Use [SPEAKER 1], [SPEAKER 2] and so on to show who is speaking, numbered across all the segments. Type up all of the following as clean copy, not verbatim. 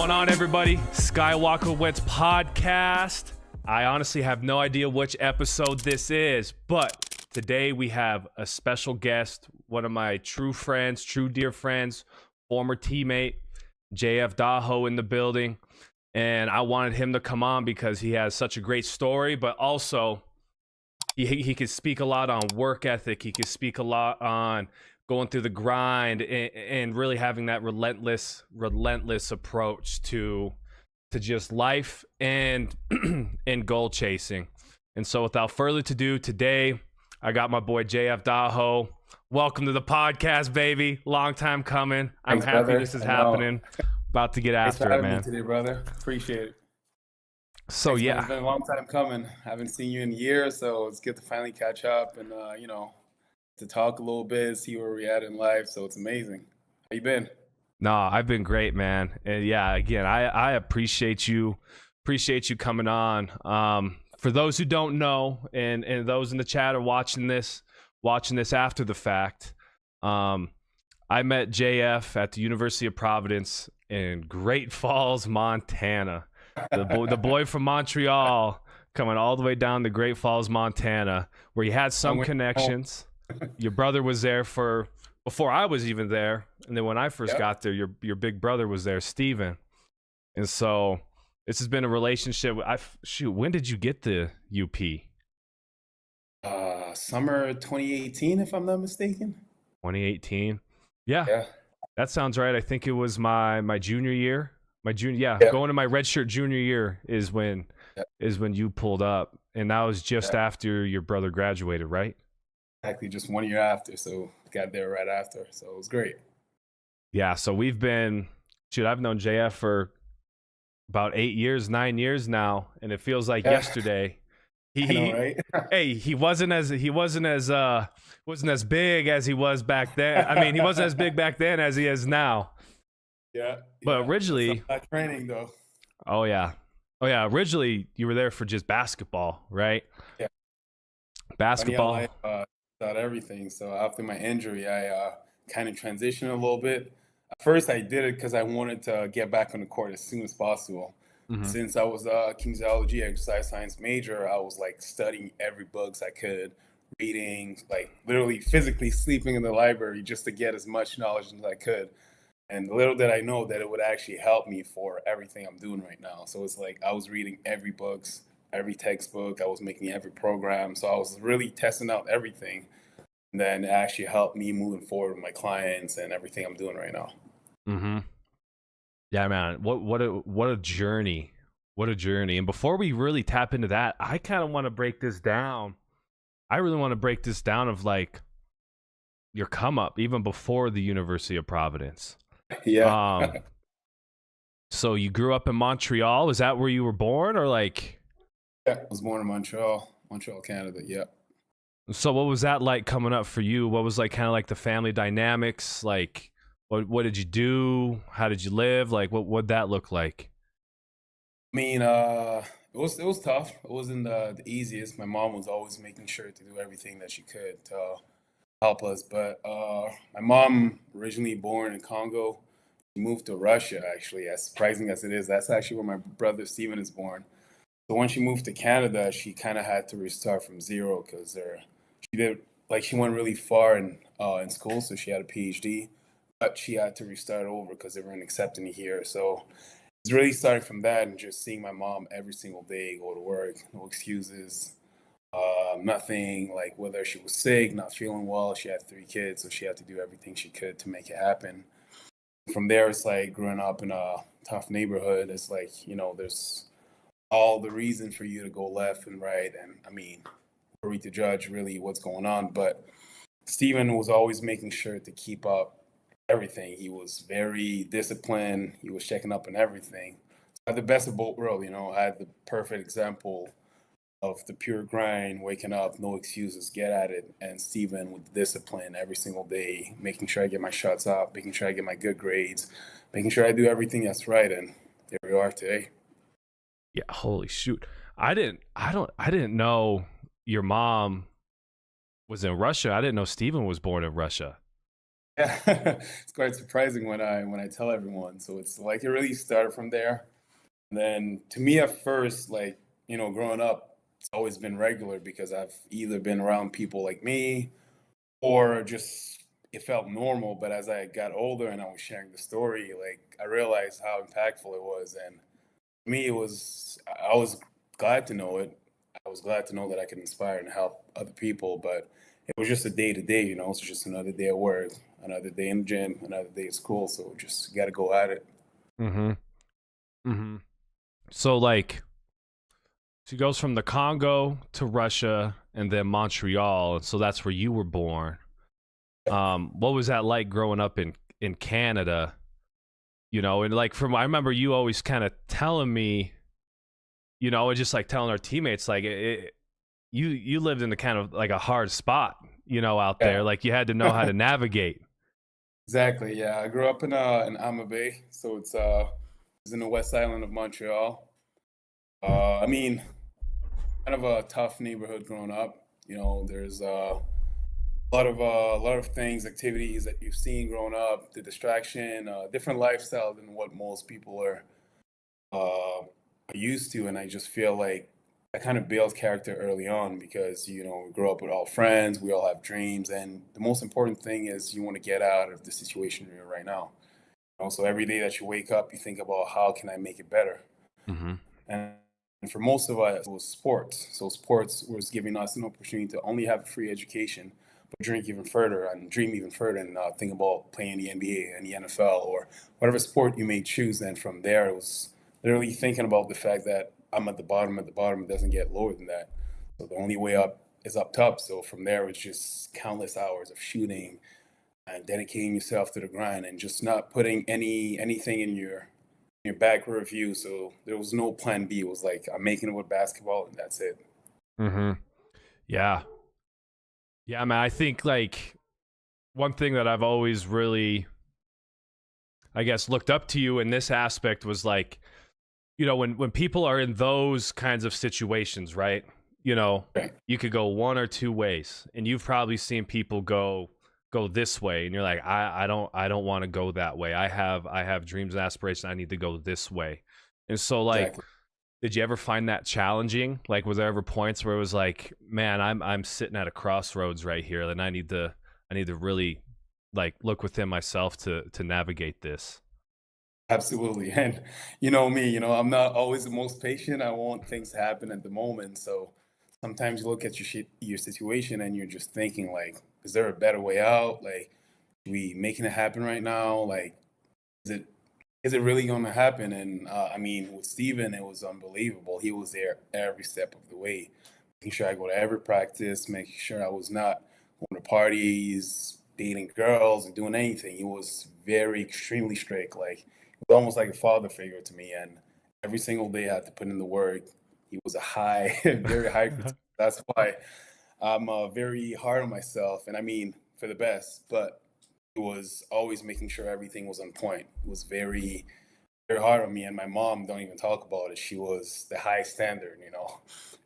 [SPEAKER 1] going on, everybody? Skywalker Wetz podcast. I honestly have no idea which episode this is, but today we have a special guest, one of my true friends, true dear friends, former teammate, JF Daho in the building. And I wanted him to come on because he has such a great story, but also he could speak a lot on work ethic. He could speak a lot on going through the grind and really having that relentless approach to just life and and goal chasing. And so without further ado, today I got my boy JF Daho. Welcome to the podcast, baby. Long time coming. I'm happy
[SPEAKER 2] brother.
[SPEAKER 1] This is happening. About to get after it, man.
[SPEAKER 2] Me today, brother. Appreciate it.
[SPEAKER 1] So
[SPEAKER 2] Thanks,
[SPEAKER 1] yeah,
[SPEAKER 2] man. It's been a long time coming. I haven't seen you in years, so it's good to finally catch up and to talk a little bit, see where we're at in life. So it's amazing. How you been?
[SPEAKER 1] no, I've been great, man. And yeah, again, I appreciate you coming on. For those who don't know, and those in the chat are watching this after the fact, I met JF at the University of Providence in Great Falls, Montana. The boy from Montreal coming all the way down to Great Falls, Montana, where he had some connections. Your brother was there before I was even there, and then when I first got there, your big brother was there, Steven. And so this has been a relationship. When did you get the UP?
[SPEAKER 2] Summer 2018, if I'm not mistaken.
[SPEAKER 1] 2018. Yeah. That sounds right. I think it was my junior year. Going to my redshirt junior year is when you pulled up, and that was just after your brother graduated, right?
[SPEAKER 2] Exactly, just 1 year after, so got there right after, so it was great.
[SPEAKER 1] Yeah, so I've known JF for about 9 years now, and it feels like yesterday.
[SPEAKER 2] I know, right?
[SPEAKER 1] Hey, he wasn't as big as he was back then. I mean, he wasn't as big back then as he is now.
[SPEAKER 2] Yeah.
[SPEAKER 1] But originally,
[SPEAKER 2] not training though.
[SPEAKER 1] Oh yeah. Originally, you were there for just basketball, right?
[SPEAKER 2] Yeah.
[SPEAKER 1] Basketball.
[SPEAKER 2] About everything. So after my injury, I kind of transitioned a little bit. At first, I did it because I wanted to get back on the court as soon as possible. Mm-hmm. Since I was a kinesiology exercise science major, I was like studying every books I could, reading, like literally physically sleeping in the library just to get as much knowledge as I could. And little did I know that it would actually help me for everything I'm doing right now. So it's like I was reading every books, every textbook, I was making every program. So I was really testing out everything. And then it actually helped me moving forward with my clients and everything I'm doing right now.
[SPEAKER 1] Mm-hmm. Yeah, man. What a journey. What a journey. And before we really tap into that, I kind of want to break this down. I really want to break this down of like your come up even before the University of Providence.
[SPEAKER 2] Yeah.
[SPEAKER 1] So you grew up in Montreal. Is that where you were born, or like?
[SPEAKER 2] Yeah, I was born in Montreal, Canada. Yeah.
[SPEAKER 1] So what was that like coming up for you? What was like kind of like the family dynamics? Like, what did you do? How did you live? Like, what'd that look like?
[SPEAKER 2] I mean, it was tough. It wasn't the easiest. My mom was always making sure to do everything that she could to help us. But my mom, originally born in Congo, she moved to Russia, actually. As surprising as it is, that's actually where my brother Steven is born. So when she moved to Canada, she kind of had to restart from zero because she went really far in school, so she had a PhD, but she had to restart over because they weren't accepting it here. So it's really starting from that and just seeing my mom every single day go to work, no excuses. Nothing, like whether she was sick, not feeling well. She had 3 kids, so she had to do everything she could to make it happen. From there, it's like growing up in a tough neighborhood. It's like, there's all the reason for you to go left and right. And I mean, who are we to judge really what's going on? But Steven was always making sure to keep up everything. He was very disciplined. He was checking up on everything. So I had the best of both worlds, I had the perfect example of the pure grind, waking up, no excuses, get at it. And Steven with discipline every single day, making sure I get my shots up, making sure I get my good grades, making sure I do everything that's right. And there we are today.
[SPEAKER 1] Yeah, holy shoot. I didn't know your mom was in Russia. I didn't know Steven was born in Russia.
[SPEAKER 2] Yeah, it's quite surprising when I tell everyone. So it's like it really started from there. And then to me at first, like, growing up, it's always been regular because I've either been around people like me or just it felt normal. But as I got older and I was sharing the story, like I realized how impactful it was. And for me, I was glad to know it. I was glad to know that I could inspire and help other people. But it was just a day to day, it's just another day at work, another day in the gym, another day at school. So just got to go at it.
[SPEAKER 1] Mm-hmm. Mm-hmm. So like she goes from the Congo to Russia and then Montreal. So that's where you were born. What was that like growing up in Canada? And like from I remember you always kind of telling me, and just like telling our teammates, like you lived in a kind of like a hard spot, out there.
[SPEAKER 2] Yeah,
[SPEAKER 1] Like you had to know how to navigate.
[SPEAKER 2] exactly. Yeah, I grew up in Amabe, so it's in the West Island of Montreal. I mean, kind of a tough neighborhood growing up. There's a lot of things, activities that you've seen growing up, the distraction, different lifestyle than what most people are used to. And I just feel like I kind of built character early on because we grow up with all friends, we all have dreams, and the most important thing is you want to get out of the situation you're in right now. So every day that you wake up, you think about how can I make it better.
[SPEAKER 1] Mm-hmm.
[SPEAKER 2] And for most of us, it was sports. So sports was giving us an opportunity to only have free education, but drink even further and dream even further and think about playing the NBA and the NFL or whatever sport you may choose. And from there, it was literally thinking about the fact that I'm at the bottom. At the bottom, it doesn't get lower than that. So the only way up is up top. So from there, it's just countless hours of shooting and dedicating yourself to the grind and just not putting anything in your back review. So there was no plan B. It was like I'm making it with basketball and that's it.
[SPEAKER 1] Mm-hmm. Yeah. Yeah, man. I think like one thing that I've always really, I guess, looked up to you in this aspect was like, when people are in those kinds of situations, right?
[SPEAKER 2] Right.
[SPEAKER 1] You could go one or two ways, and you've probably seen people go this way, and you're like, I don't want to go that way. I have dreams and aspirations. I need to go this way. And so like,
[SPEAKER 2] Exactly.
[SPEAKER 1] did you ever find that challenging? Like, was there ever points where it was like, man, I'm sitting at a crossroads right here, and I need to really like look within myself to navigate this.
[SPEAKER 2] Absolutely. And you know me, I'm not always the most patient. I want things to happen at the moment. So sometimes you look at your situation and you're just thinking like, is there a better way out? Like, we making it happen right now? Like, is it is it really going to happen? And I mean, with Steven, it was unbelievable. He was there every step of the way, making sure I go to every practice, making sure I was not going to parties, dating girls, and doing anything. He was very extremely strict. Like, he was almost like a father figure to me. And every single day I had to put in the work. He was a high, very high critic. That's why I'm very hard on myself. And I mean, for the best, but it was always making sure everything was on point. It was very hard on me, and my mom don't even talk about it. She was the high standard.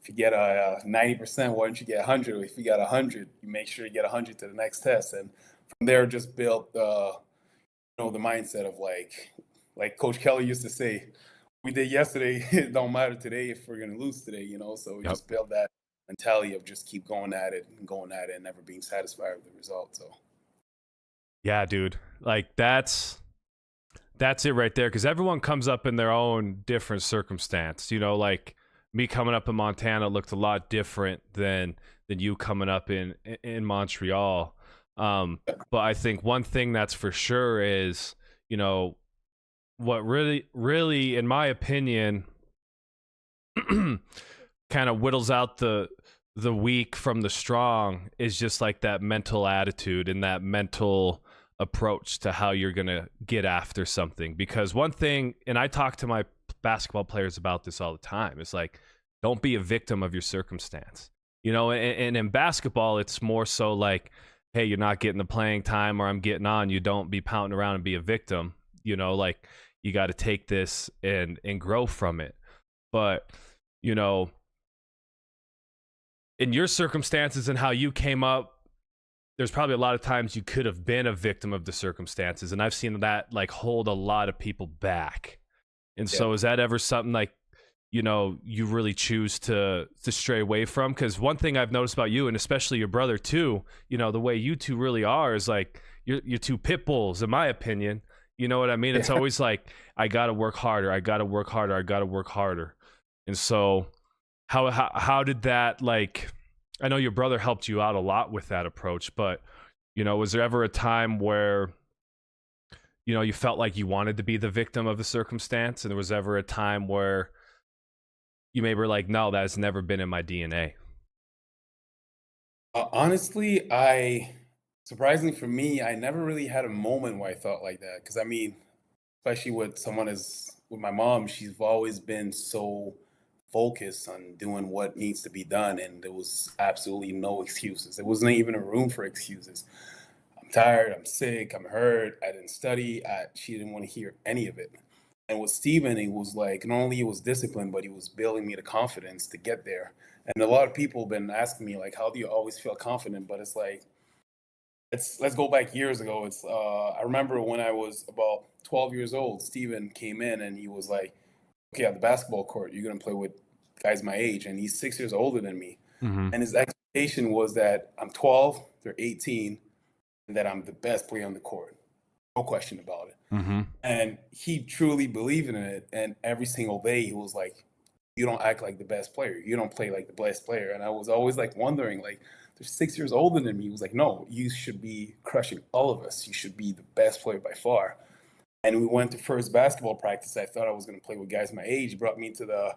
[SPEAKER 2] If you get a 90%, why don't you get 100? If you got 100, you make sure you get 100 to the next test. And from there, just built the mindset of like Coach Kelly used to say, we did yesterday, it don't matter today if we're gonna lose today. So we
[SPEAKER 1] Yep.
[SPEAKER 2] just built that mentality of just keep going at it and going at it and never being satisfied with the result. So
[SPEAKER 1] Yeah, dude. Like that's it right there because everyone comes up in their own different circumstance. Like me coming up in Montana looked a lot different than you coming up in Montreal. But I think one thing that's for sure is, what really in my opinion kind of whittles out the weak from the strong is just like that mental attitude and that mental approach to how you're going to get after something. Because one thing, and I talk to my basketball players about this all the time, is like, don't be a victim of your circumstance. And in basketball, it's more so like, hey, you're not getting the playing time or I'm getting on. You don't be pounding around and be a victim. Like you got to take this and grow from it. But, in your circumstances and how you came up, there's probably a lot of times you could have been a victim of the circumstances, and I've seen that like hold a lot of people back. And
[SPEAKER 2] Yeah.
[SPEAKER 1] so is that ever something like, you really choose to stray away from? Because one thing I've noticed about you, and especially your brother too, the way you two really are is like you're two pit bulls, in my opinion. You know what I mean? It's always like, I gotta work harder, I gotta work harder, I gotta work harder. And so how did that, like, I know your brother helped you out a lot with that approach, but was there ever a time where you felt like you wanted to be the victim of the circumstance, and there was ever a time where you maybe were like, no, that's never been in my DNA?
[SPEAKER 2] Honestly, surprisingly for me, I never really had a moment where I thought like that. Because I mean, especially with someone with my mom, she's always been so focused on doing what needs to be done, and there was absolutely no excuses. There wasn't even a room for excuses. I'm tired, I'm sick, I'm hurt, I didn't study. She didn't want to hear any of it. And with Steven, it was like, not only he was disciplined, but he was building me the confidence to get there. And a lot of people have been asking me, like, how do you always feel confident? But it's like, let's go back years ago. I remember when I was about 12 years old, Steven came in and he was like, okay, at the basketball court, you're gonna play with guys my age, and he's 6 years older than me.
[SPEAKER 1] Mm-hmm.
[SPEAKER 2] And his expectation was that I'm 12, they're 18, and that I'm the best player on the court. No question about it.
[SPEAKER 1] Mm-hmm.
[SPEAKER 2] And he truly believed in it. And every single day he was like, you don't act like the best player. You don't play like the best player. And I was always like wondering, like, they're 6 years older than me. He was like, no, you should be crushing all of us. You should be the best player by far. And we went to first basketball practice. I thought I was going to play with guys my age. He brought me to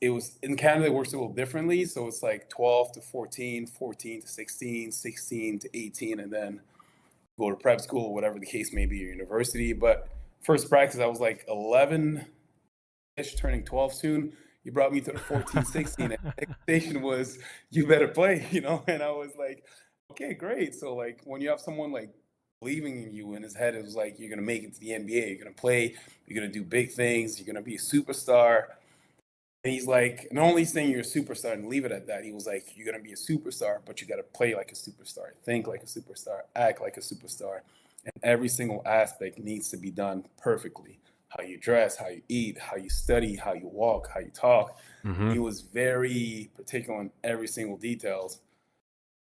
[SPEAKER 2] it was in Canada, it works a little differently. So it's like 12 to 14, 14 to 16, 16 to 18, and then go to prep school or whatever the case may be, or university. But first practice, I was like 11-ish, turning 12 soon. You brought me to the 14, 16, and the expectation was, you better play, And I was like, okay, great. So like when you have someone like believing in you, in his head, it was like, you're gonna make it to the NBA, you're gonna play, you're gonna do big things, you're gonna be a superstar. And he's like, not only saying you're a superstar and leave it at that, he was like, you're going to be a superstar, but you got to play like a superstar, think like a superstar, act like a superstar. And every single aspect needs to be done perfectly. How you dress, how you eat, how you study, how you walk, how you talk.
[SPEAKER 1] Mm-hmm.
[SPEAKER 2] He was very particular on every single details.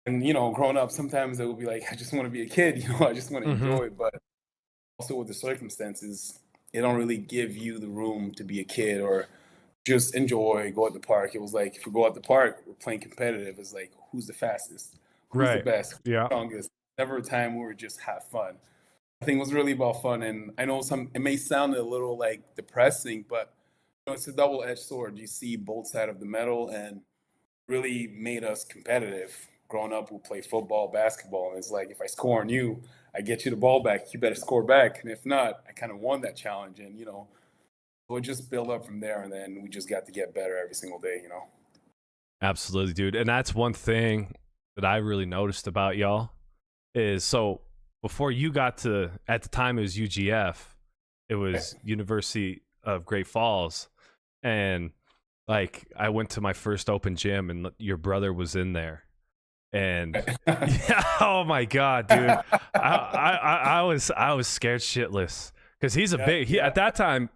[SPEAKER 2] And, growing up, sometimes it would be like, I just want to be a kid, I just want to enjoy it. But also with the circumstances, it don't really give you the room to be a kid or just enjoy, go at the park. It was like, if we go at the park, we're playing competitive. It's like, who's the fastest? Who's the best? Who's the strongest? Never a time where we just have fun. I think it was really about fun. And I know it may sound a little like depressing, but it's a double-edged sword. You see both sides of the metal, and really made us competitive. Growing up, we play football, basketball, and it's like, if I score on you, I get you the ball back, you better score back. And if not, I kind of won that challenge. And, we'll just build up from there, and then we just got to get better every single day,
[SPEAKER 1] Absolutely, dude. And that's one thing that I really noticed about y'all is, so before you got to, at the time it was UGF, it was University of Great Falls. And like, I went to my first open gym and your brother was in there. And yeah, oh my God, dude. I was scared shitless because he's at that time,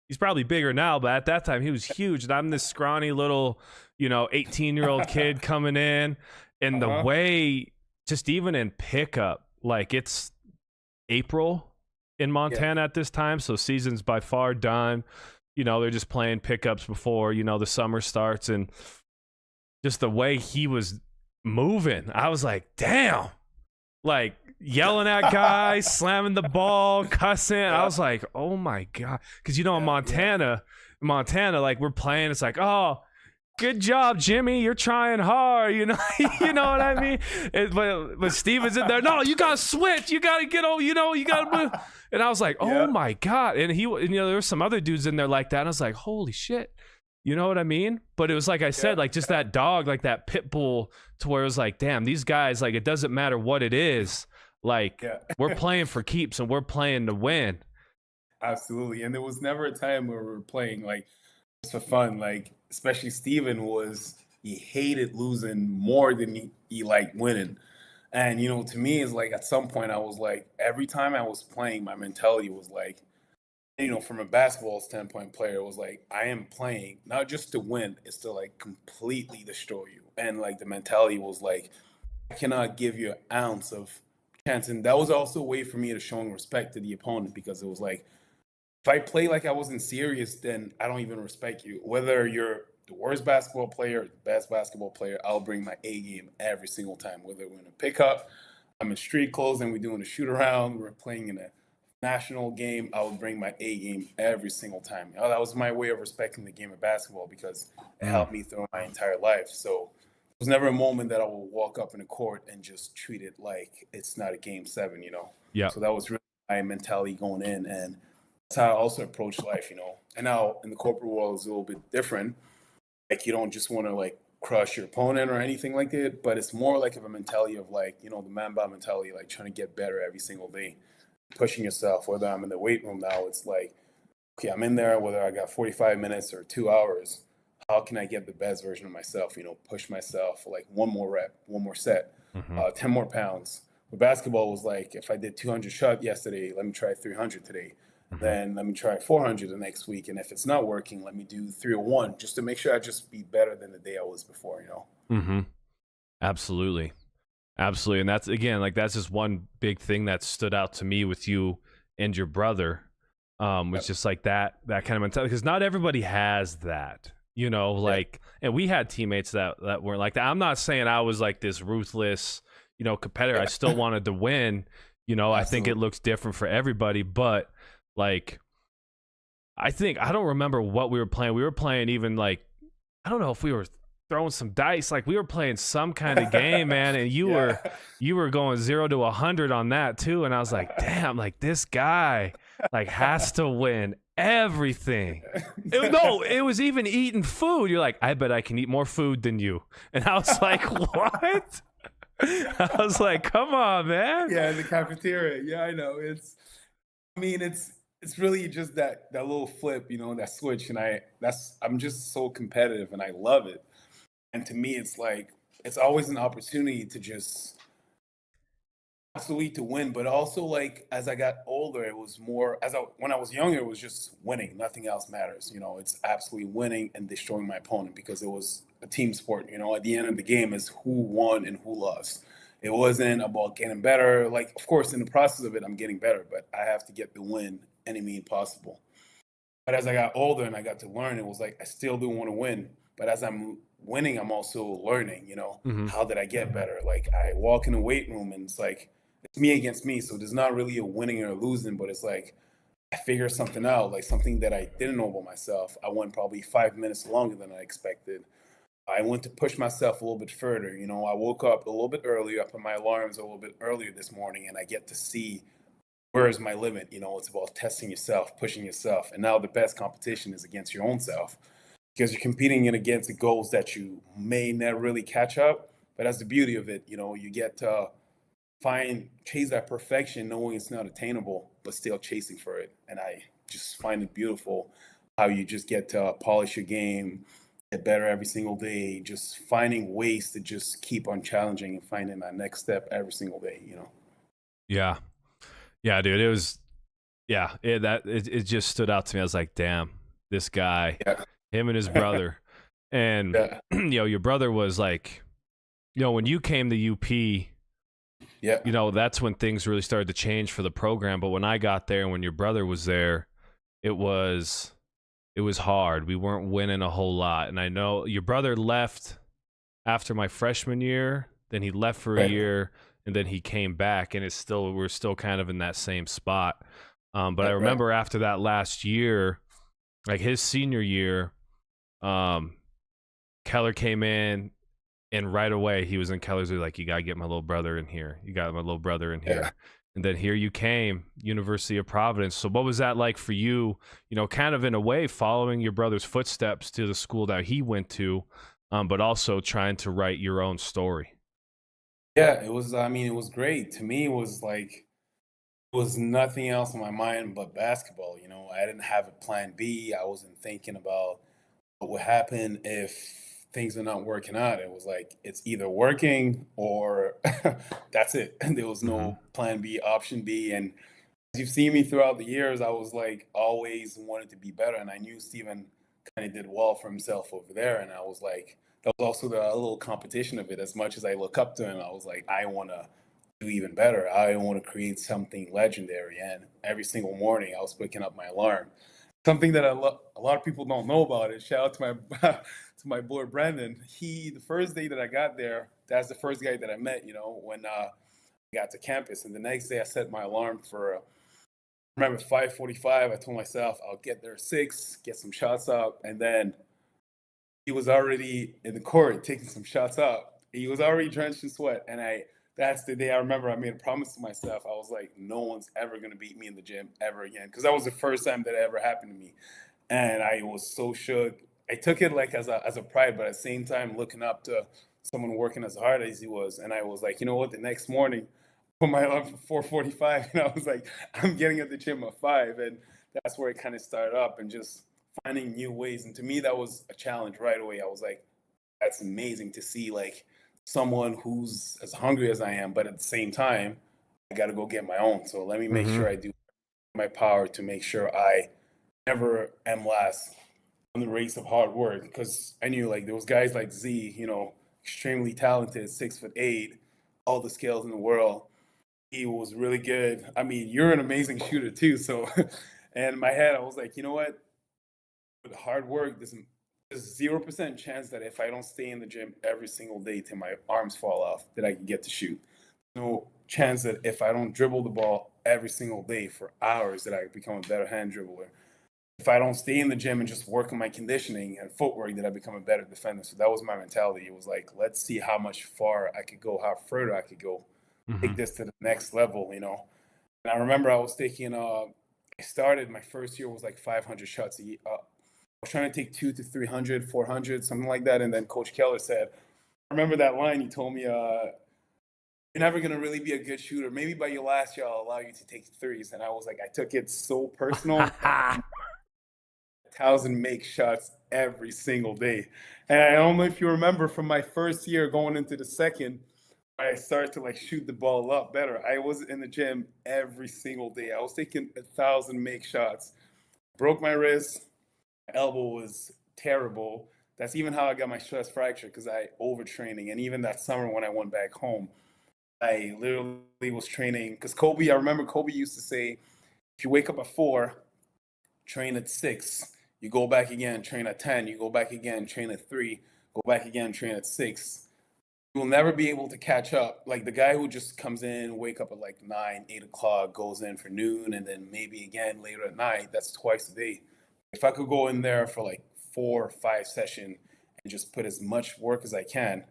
[SPEAKER 1] he's probably bigger now, but at that time he was huge. And I'm this scrawny little, 18-year-old kid coming in. And the way, just even in pickup, like, it's April in Montana at this time. So season's by far done. They're just playing pickups before, the summer starts. And just the way he was moving, I was like, damn. Like, yelling at guys, slamming the ball, cussing. I was like, oh my God. Because, in Montana, like, we're playing, it's like, oh, good job, Jimmy. You're trying hard. You know what I mean? But Steven's in there. No, you got to switch. You got to get over, you got to move. And I was like, oh my God. And there were some other dudes in there like that. And I was like, holy shit. You know what I mean? But it was like I said, like, just that dog, like that pit bull, to where it was like, damn, these guys, like, it doesn't matter what it is. Like, we're playing for keeps and we're playing to win.
[SPEAKER 2] Absolutely. And there was never a time where we were playing, like, just for fun. Like, especially Steven he hated losing more than he liked winning. And to me, it's like at some point I was like, every time I was playing, my mentality was like, from a basketball standpoint player, it was like, I am playing not just to win, it's to like completely destroy you. And like the mentality was like, I cannot give you an ounce of chance. And that was also a way for me to showing respect to the opponent because it was like, if I play like I wasn't serious, then I don't even respect you. Whether you're the worst basketball player or the best basketball player, I'll bring my A game every single time. Whether we're in a pickup, I'm in street clothes and we're doing a shoot around, we're playing in a national game, I would bring my A game every single time. That was my way of respecting the game of basketball because it
[SPEAKER 1] Mm.
[SPEAKER 2] helped me through my entire life. So there's never a moment that I will walk up in a court and just treat it like it's not a game 7.
[SPEAKER 1] Yep.
[SPEAKER 2] So that was really my mentality going in. And that's how I also approach life. And now in the corporate world it's a little bit different. Like you don't just want to like crush your opponent or anything like that, but it's more like of a mentality of like, the Mamba mentality, like trying to get better every single day, pushing yourself. Whether I'm in the weight room now, it's like, okay, I'm in there, whether I got 45 minutes or 2 hours, how can I get the best version of myself? Push myself like one more rep, one more set,
[SPEAKER 1] Hmm.
[SPEAKER 2] 10 more pounds. With basketball was like, if I did 200 shot yesterday, let me try 300 today.
[SPEAKER 1] Hmm.
[SPEAKER 2] Then let me try 400 the next week. And if it's not working, let me do 301 just to make sure I just be better than the day I was before.
[SPEAKER 1] Hmm. Absolutely. Absolutely. And that's, again, like that's just one big thing that stood out to me with you and your brother. Was just like that kind of mentality, because not everybody has that, like, and we had teammates that weren't like that. I'm not saying I was like this ruthless, competitor. I still wanted to win. I think it looks different for everybody, but like, I don't remember what we were playing. We were playing even like, I don't know if we were throwing some dice. Like we were playing some kind of game, man. And you were going 0 to 100 on that too. And I was like, damn, like this guy like has to win everything. It was even eating food. You're like, I bet I can eat more food than you. And I was like, what? I was like, come on, man.
[SPEAKER 2] Yeah, in the cafeteria. Yeah, I know. It's really just that little flip, that switch, and I'm just so competitive and I love it. And to me, it's like it's always an opportunity to just absolutely to win, but also like as I got older, it was more when I was younger, it was just winning. Nothing else matters. It's absolutely winning and destroying my opponent because it was a team sport. At the end of the game is who won and who lost. It wasn't about getting better. Like, of course, in the process of it, I'm getting better, but I have to get the win any means possible. But as I got older and I got to learn, it was like I still do want to win. But as I'm winning, I'm also learning.
[SPEAKER 1] Hmm.
[SPEAKER 2] How did I get better? Like I walk in the weight room and it's like it's me against me. So there's not really a winning or losing, but it's like I figure something out, like something that I didn't know about myself. I went probably 5 minutes longer than I expected. I went to push myself a little bit further. I woke up a little bit earlier, I put my alarms a little bit earlier this morning, and I get to see where is my limit. It's about testing yourself, pushing yourself. And now the best competition is against your own self because you're competing in against the goals that you may never really catch up. But that's the beauty of it. You get to chase that perfection, knowing it's not attainable, but still chasing for it. And I just find it beautiful how you just get to polish your game, get better every single day, just finding ways to just keep on challenging and finding that next step every single day.
[SPEAKER 1] Yeah. Yeah, dude. It was, yeah, it just stood out to me. I was like, damn, this guy,
[SPEAKER 2] Yeah.
[SPEAKER 1] him and his brother. And,
[SPEAKER 2] Yeah.
[SPEAKER 1] your brother was like, when you came to UP,
[SPEAKER 2] Yeah.
[SPEAKER 1] that's when things really started to change for the program. But when I got there and when your brother was there, it was hard. We weren't winning a whole lot. And I know your brother left after my freshman year, then he left for a
[SPEAKER 2] Right.
[SPEAKER 1] year, and then he came back, and we're still kind of in that same spot. But I
[SPEAKER 2] Right.
[SPEAKER 1] remember after that last year, like his senior year, Keller came in, and right away he was in Keller's like, you gotta get my little brother in here. You got my little brother in here.
[SPEAKER 2] Yeah.
[SPEAKER 1] And then here you came, University of Providence. So what was that like for you, kind of in a way following your brother's footsteps to the school that he went to, but also trying to write your own story?
[SPEAKER 2] Yeah, it was, it was great. To me, it was like, it was nothing else in my mind but basketball. I didn't have a plan B. I wasn't thinking about what would happen if things are not working out. It was like it's either working or that's it. And there was
[SPEAKER 1] Hmm.
[SPEAKER 2] no plan B, option B. And as you've seen me throughout the years, I was like always wanted to be better. And I knew Steven kind of did well for himself over there. And I was like, that was also the little competition of it. As much as I look up to him, I was like, I want to do even better. I want to create something legendary. And every single morning, I was picking up my alarm. Something that a lot of people don't know about it. Shout out to my to my boy Brandon. The first day that I got there, that's the first guy that I met. When I got to campus, and the next day I set my alarm for. I remember 5:45. I told myself I'll get there at 6, get some shots up, and then he was already in the court taking some shots up. He was already drenched in sweat, and that's the day I remember I made a promise to myself. I was like, no one's ever gonna beat me in the gym ever again, because that was the first time that ever happened to me, and I was so shook. I took it like as a pride, but at the same time looking up to someone working as hard as he was, and I was like, you know what? The next morning, put my alarm for 4:45, and I was like, I'm getting at the gym at 5, and that's where it kind of started up, and just finding new ways. And to me, that was a challenge right away. I was like, that's amazing to see like someone who's as hungry as I am, but at the same time, I got to go get my own. So let me make
[SPEAKER 1] Hmm.
[SPEAKER 2] sure I do my power to make sure I never am last on the race of hard work. Because I knew like there was guys like Z, extremely talented, 6'8", all the skills in the world. He was really good. I mean, you're an amazing shooter too. So, and in my head, I was like, you know what? With hard work, there's 0% chance that if I don't stay in the gym every single day till my arms fall off, that I can get to shoot. No chance that if I don't dribble the ball every single day for hours, that I become a better hand dribbler. If I don't stay in the gym and just work on my conditioning and footwork, that I become a better defender. So that was my mentality. It was like, let's see how much far I could go, how further I could go, take
[SPEAKER 1] Hmm.
[SPEAKER 2] this to the next level. And I remember I was taking, I started my first year was like 500 shots I was trying to take 2 to 300, 400, something like that. And then Coach Keller said, I remember that line. He told me, you're never going to really be a good shooter. Maybe by your last year, I'll allow you to take threes. And I was like, I took it so personal. 1,000 make shots every single day. And I don't know if you remember from my first year going into the second, I started to like shoot the ball a lot better. I was in the gym every single day. I was taking 1,000 make shots. Broke my wrist, my elbow was terrible. That's even how I got my stress fracture, because I overtraining. And even that summer when I went back home, I literally was training because I remember Kobe used to say, if you wake up at 4, train at 6, you go back again, train at 10, you go back again, train at 3, go back again, train at 6. You will never be able to catch up. Like the guy who just comes in, wake up at like 9, 8 o'clock, goes in for noon, and then maybe again later at night. That's twice a day. If I could go in there for like 4 or 5 sessions and just put as much work as I can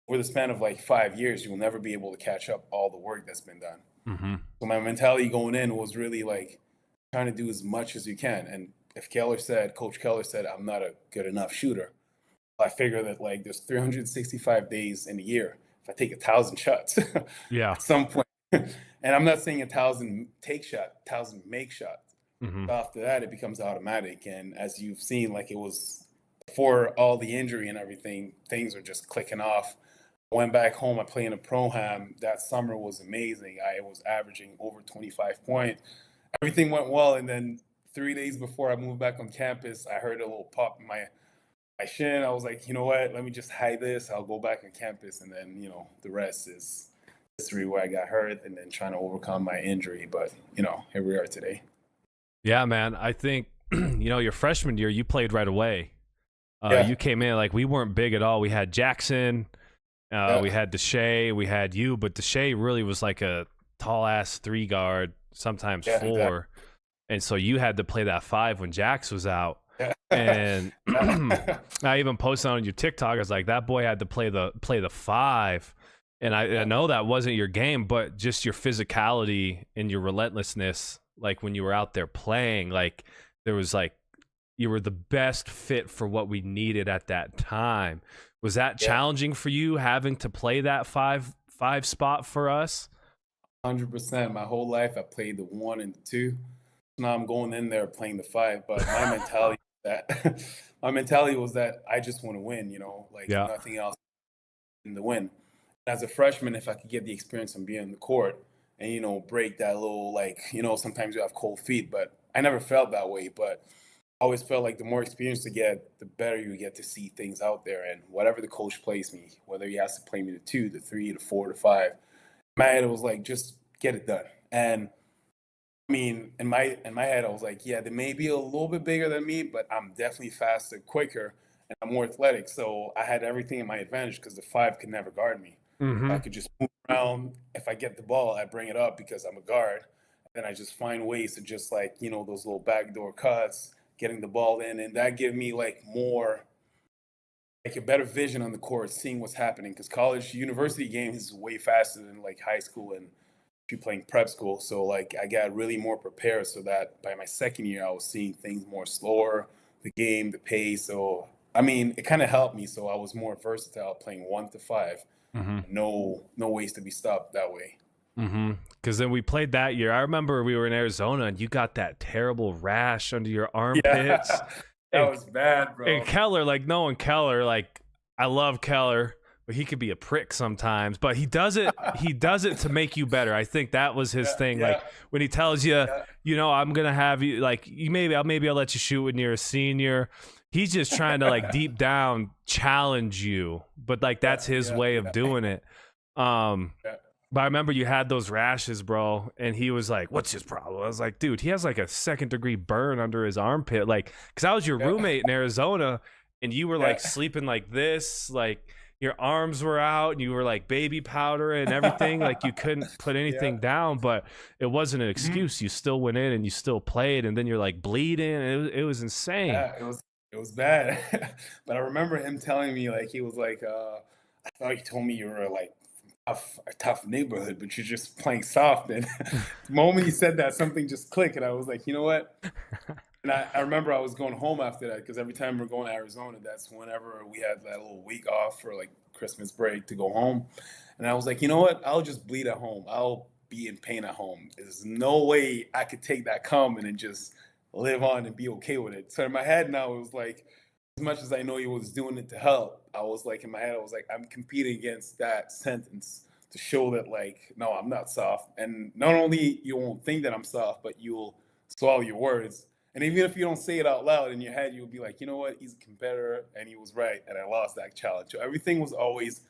[SPEAKER 2] over the span of like 5 years, you will never be able to catch up all the work that's been done.
[SPEAKER 1] Hmm.
[SPEAKER 2] So my mentality going in was really like trying to do as much as you can. And if Coach Keller said, I'm not a good enough shooter, I figure that like there's 365 days in a year. If I take 1,000 shots
[SPEAKER 1] Yeah.
[SPEAKER 2] at some point, and I'm not saying 1,000 take shot, 1,000 make shots.
[SPEAKER 1] Hmm.
[SPEAKER 2] After that, it becomes automatic. And as you've seen, like it was before all the injury and everything, things are just clicking off. I went back home. I played in a pro-am. That summer was amazing. I was averaging over 25 points. Everything went well. And then 3 days before I moved back on campus, I heard a little pop in my shin. I was like, you know what? Let me just hide this. I'll go back on campus. And then, the rest is history, where I got hurt and then trying to overcome my injury. But, here we are today.
[SPEAKER 1] Yeah, man. I think your freshman year, you played right away.
[SPEAKER 2] Yeah.
[SPEAKER 1] You came in like we weren't big at all. We had Jackson, we
[SPEAKER 2] Yeah.
[SPEAKER 1] had Deshae, we had you, but Deshae really was like a tall ass 3 guard, sometimes
[SPEAKER 2] Yeah.
[SPEAKER 1] 4, and so you had to play that 5 when Jax was out.
[SPEAKER 2] Exactly.
[SPEAKER 1] And I even posted on your TikTok. I was like, that boy had to play the 5, and I know that wasn't your game, but just your physicality and your relentlessness, like when you were out there playing, like there was like you were the best fit for what we needed at that time. Was that
[SPEAKER 2] Yeah.
[SPEAKER 1] challenging for you having to play that five spot for us?
[SPEAKER 2] 100%. My whole life, I played the 1 and the 2. Now I'm going in there playing the 5. But my mentality that my mentality was that I just want to win, like
[SPEAKER 1] Yeah.
[SPEAKER 2] nothing else in the win. As a freshman, if I could get the experience on being on the court and, break that little, like, sometimes you have cold feet, but I never felt that way. But I always felt like the more experience you get, the better you get to see things out there. And whatever the coach plays me, whether he has to play me the 2, the 3, the 4, the 5, in my head, it was like, just get it done. And I mean, in my head, I was like, yeah, they may be a little bit bigger than me, but I'm definitely faster, quicker, and I'm more athletic. So I had everything in my advantage because the 5 could never guard me. I
[SPEAKER 1] Mm-hmm.
[SPEAKER 2] could just move around. If I get the ball, I bring it up because I'm a guard. Then I just find ways to just like, those little backdoor cuts, getting the ball in, and that give me like more, like a better vision on the court, seeing what's happening. Because college, university games is way faster than like high school and if you're playing prep school. So like I got really more prepared so that by my second year I was seeing things more slower, the game, the pace. So I mean, it kind of helped me. So I was more versatile playing 1 to 5.
[SPEAKER 1] Mm-hmm.
[SPEAKER 2] No ways to be stopped that way.
[SPEAKER 1] Mm-hmm. Because then we played that year. I remember we were in Arizona and you got that terrible rash under your
[SPEAKER 2] Yeah,
[SPEAKER 1] armpits.
[SPEAKER 2] that
[SPEAKER 1] And
[SPEAKER 2] was bad,
[SPEAKER 1] and
[SPEAKER 2] bro.
[SPEAKER 1] Keller, like knowing Keller, like I love Keller, but he could be a prick sometimes. But he does it to make you better. I think that was his
[SPEAKER 2] Yeah,
[SPEAKER 1] thing.
[SPEAKER 2] yeah,
[SPEAKER 1] Like when he tells you,
[SPEAKER 2] yeah.
[SPEAKER 1] I'm gonna have you like you maybe I'll let you shoot when you're a senior. He's just trying to like deep down challenge you. But like
[SPEAKER 2] Yeah,
[SPEAKER 1] that's his
[SPEAKER 2] yeah,
[SPEAKER 1] way of
[SPEAKER 2] yeah,
[SPEAKER 1] doing it. Um
[SPEAKER 2] yeah.
[SPEAKER 1] but I remember you had those rashes, bro, and he was like, "What's his problem?" I was like, "Dude, he has like a second-degree burn under his armpit." Like, because I was your
[SPEAKER 2] Yeah,
[SPEAKER 1] roommate in Arizona, and you were like
[SPEAKER 2] yeah.
[SPEAKER 1] sleeping like this, like your arms were out, and you were like baby powder and everything. Like you couldn't put
[SPEAKER 2] Yeah.
[SPEAKER 1] anything down, but it wasn't an
[SPEAKER 2] Mhm.
[SPEAKER 1] excuse. You still went in and you still played, and then you're like bleeding. And it was insane.
[SPEAKER 2] Yeah, it was bad. But I remember him telling me like he was like, I thought you told me you were like a tough neighborhood, but you're just playing soft. And the moment he said that, something just clicked, and I was like, you know what? And I remember I was going home after that because every time we're going to Arizona, that's whenever we had that little week off for like Christmas break to go home. And I was like, you know what? I'll just bleed at home. I'll be in pain at home. There's no way I could take that comment and just live on and be okay with it. So in my head now, it was like, as much as I know he was doing it to help, I was like, in my head, I was like, I'm competing against that sentence to show that, like, no, I'm not soft. And not only you won't think that I'm soft, but you'll swallow your words. And even if you don't say it out loud in your head, you'll be like, you know what? He's a competitor and he was right. And I lost that challenge. So everything was always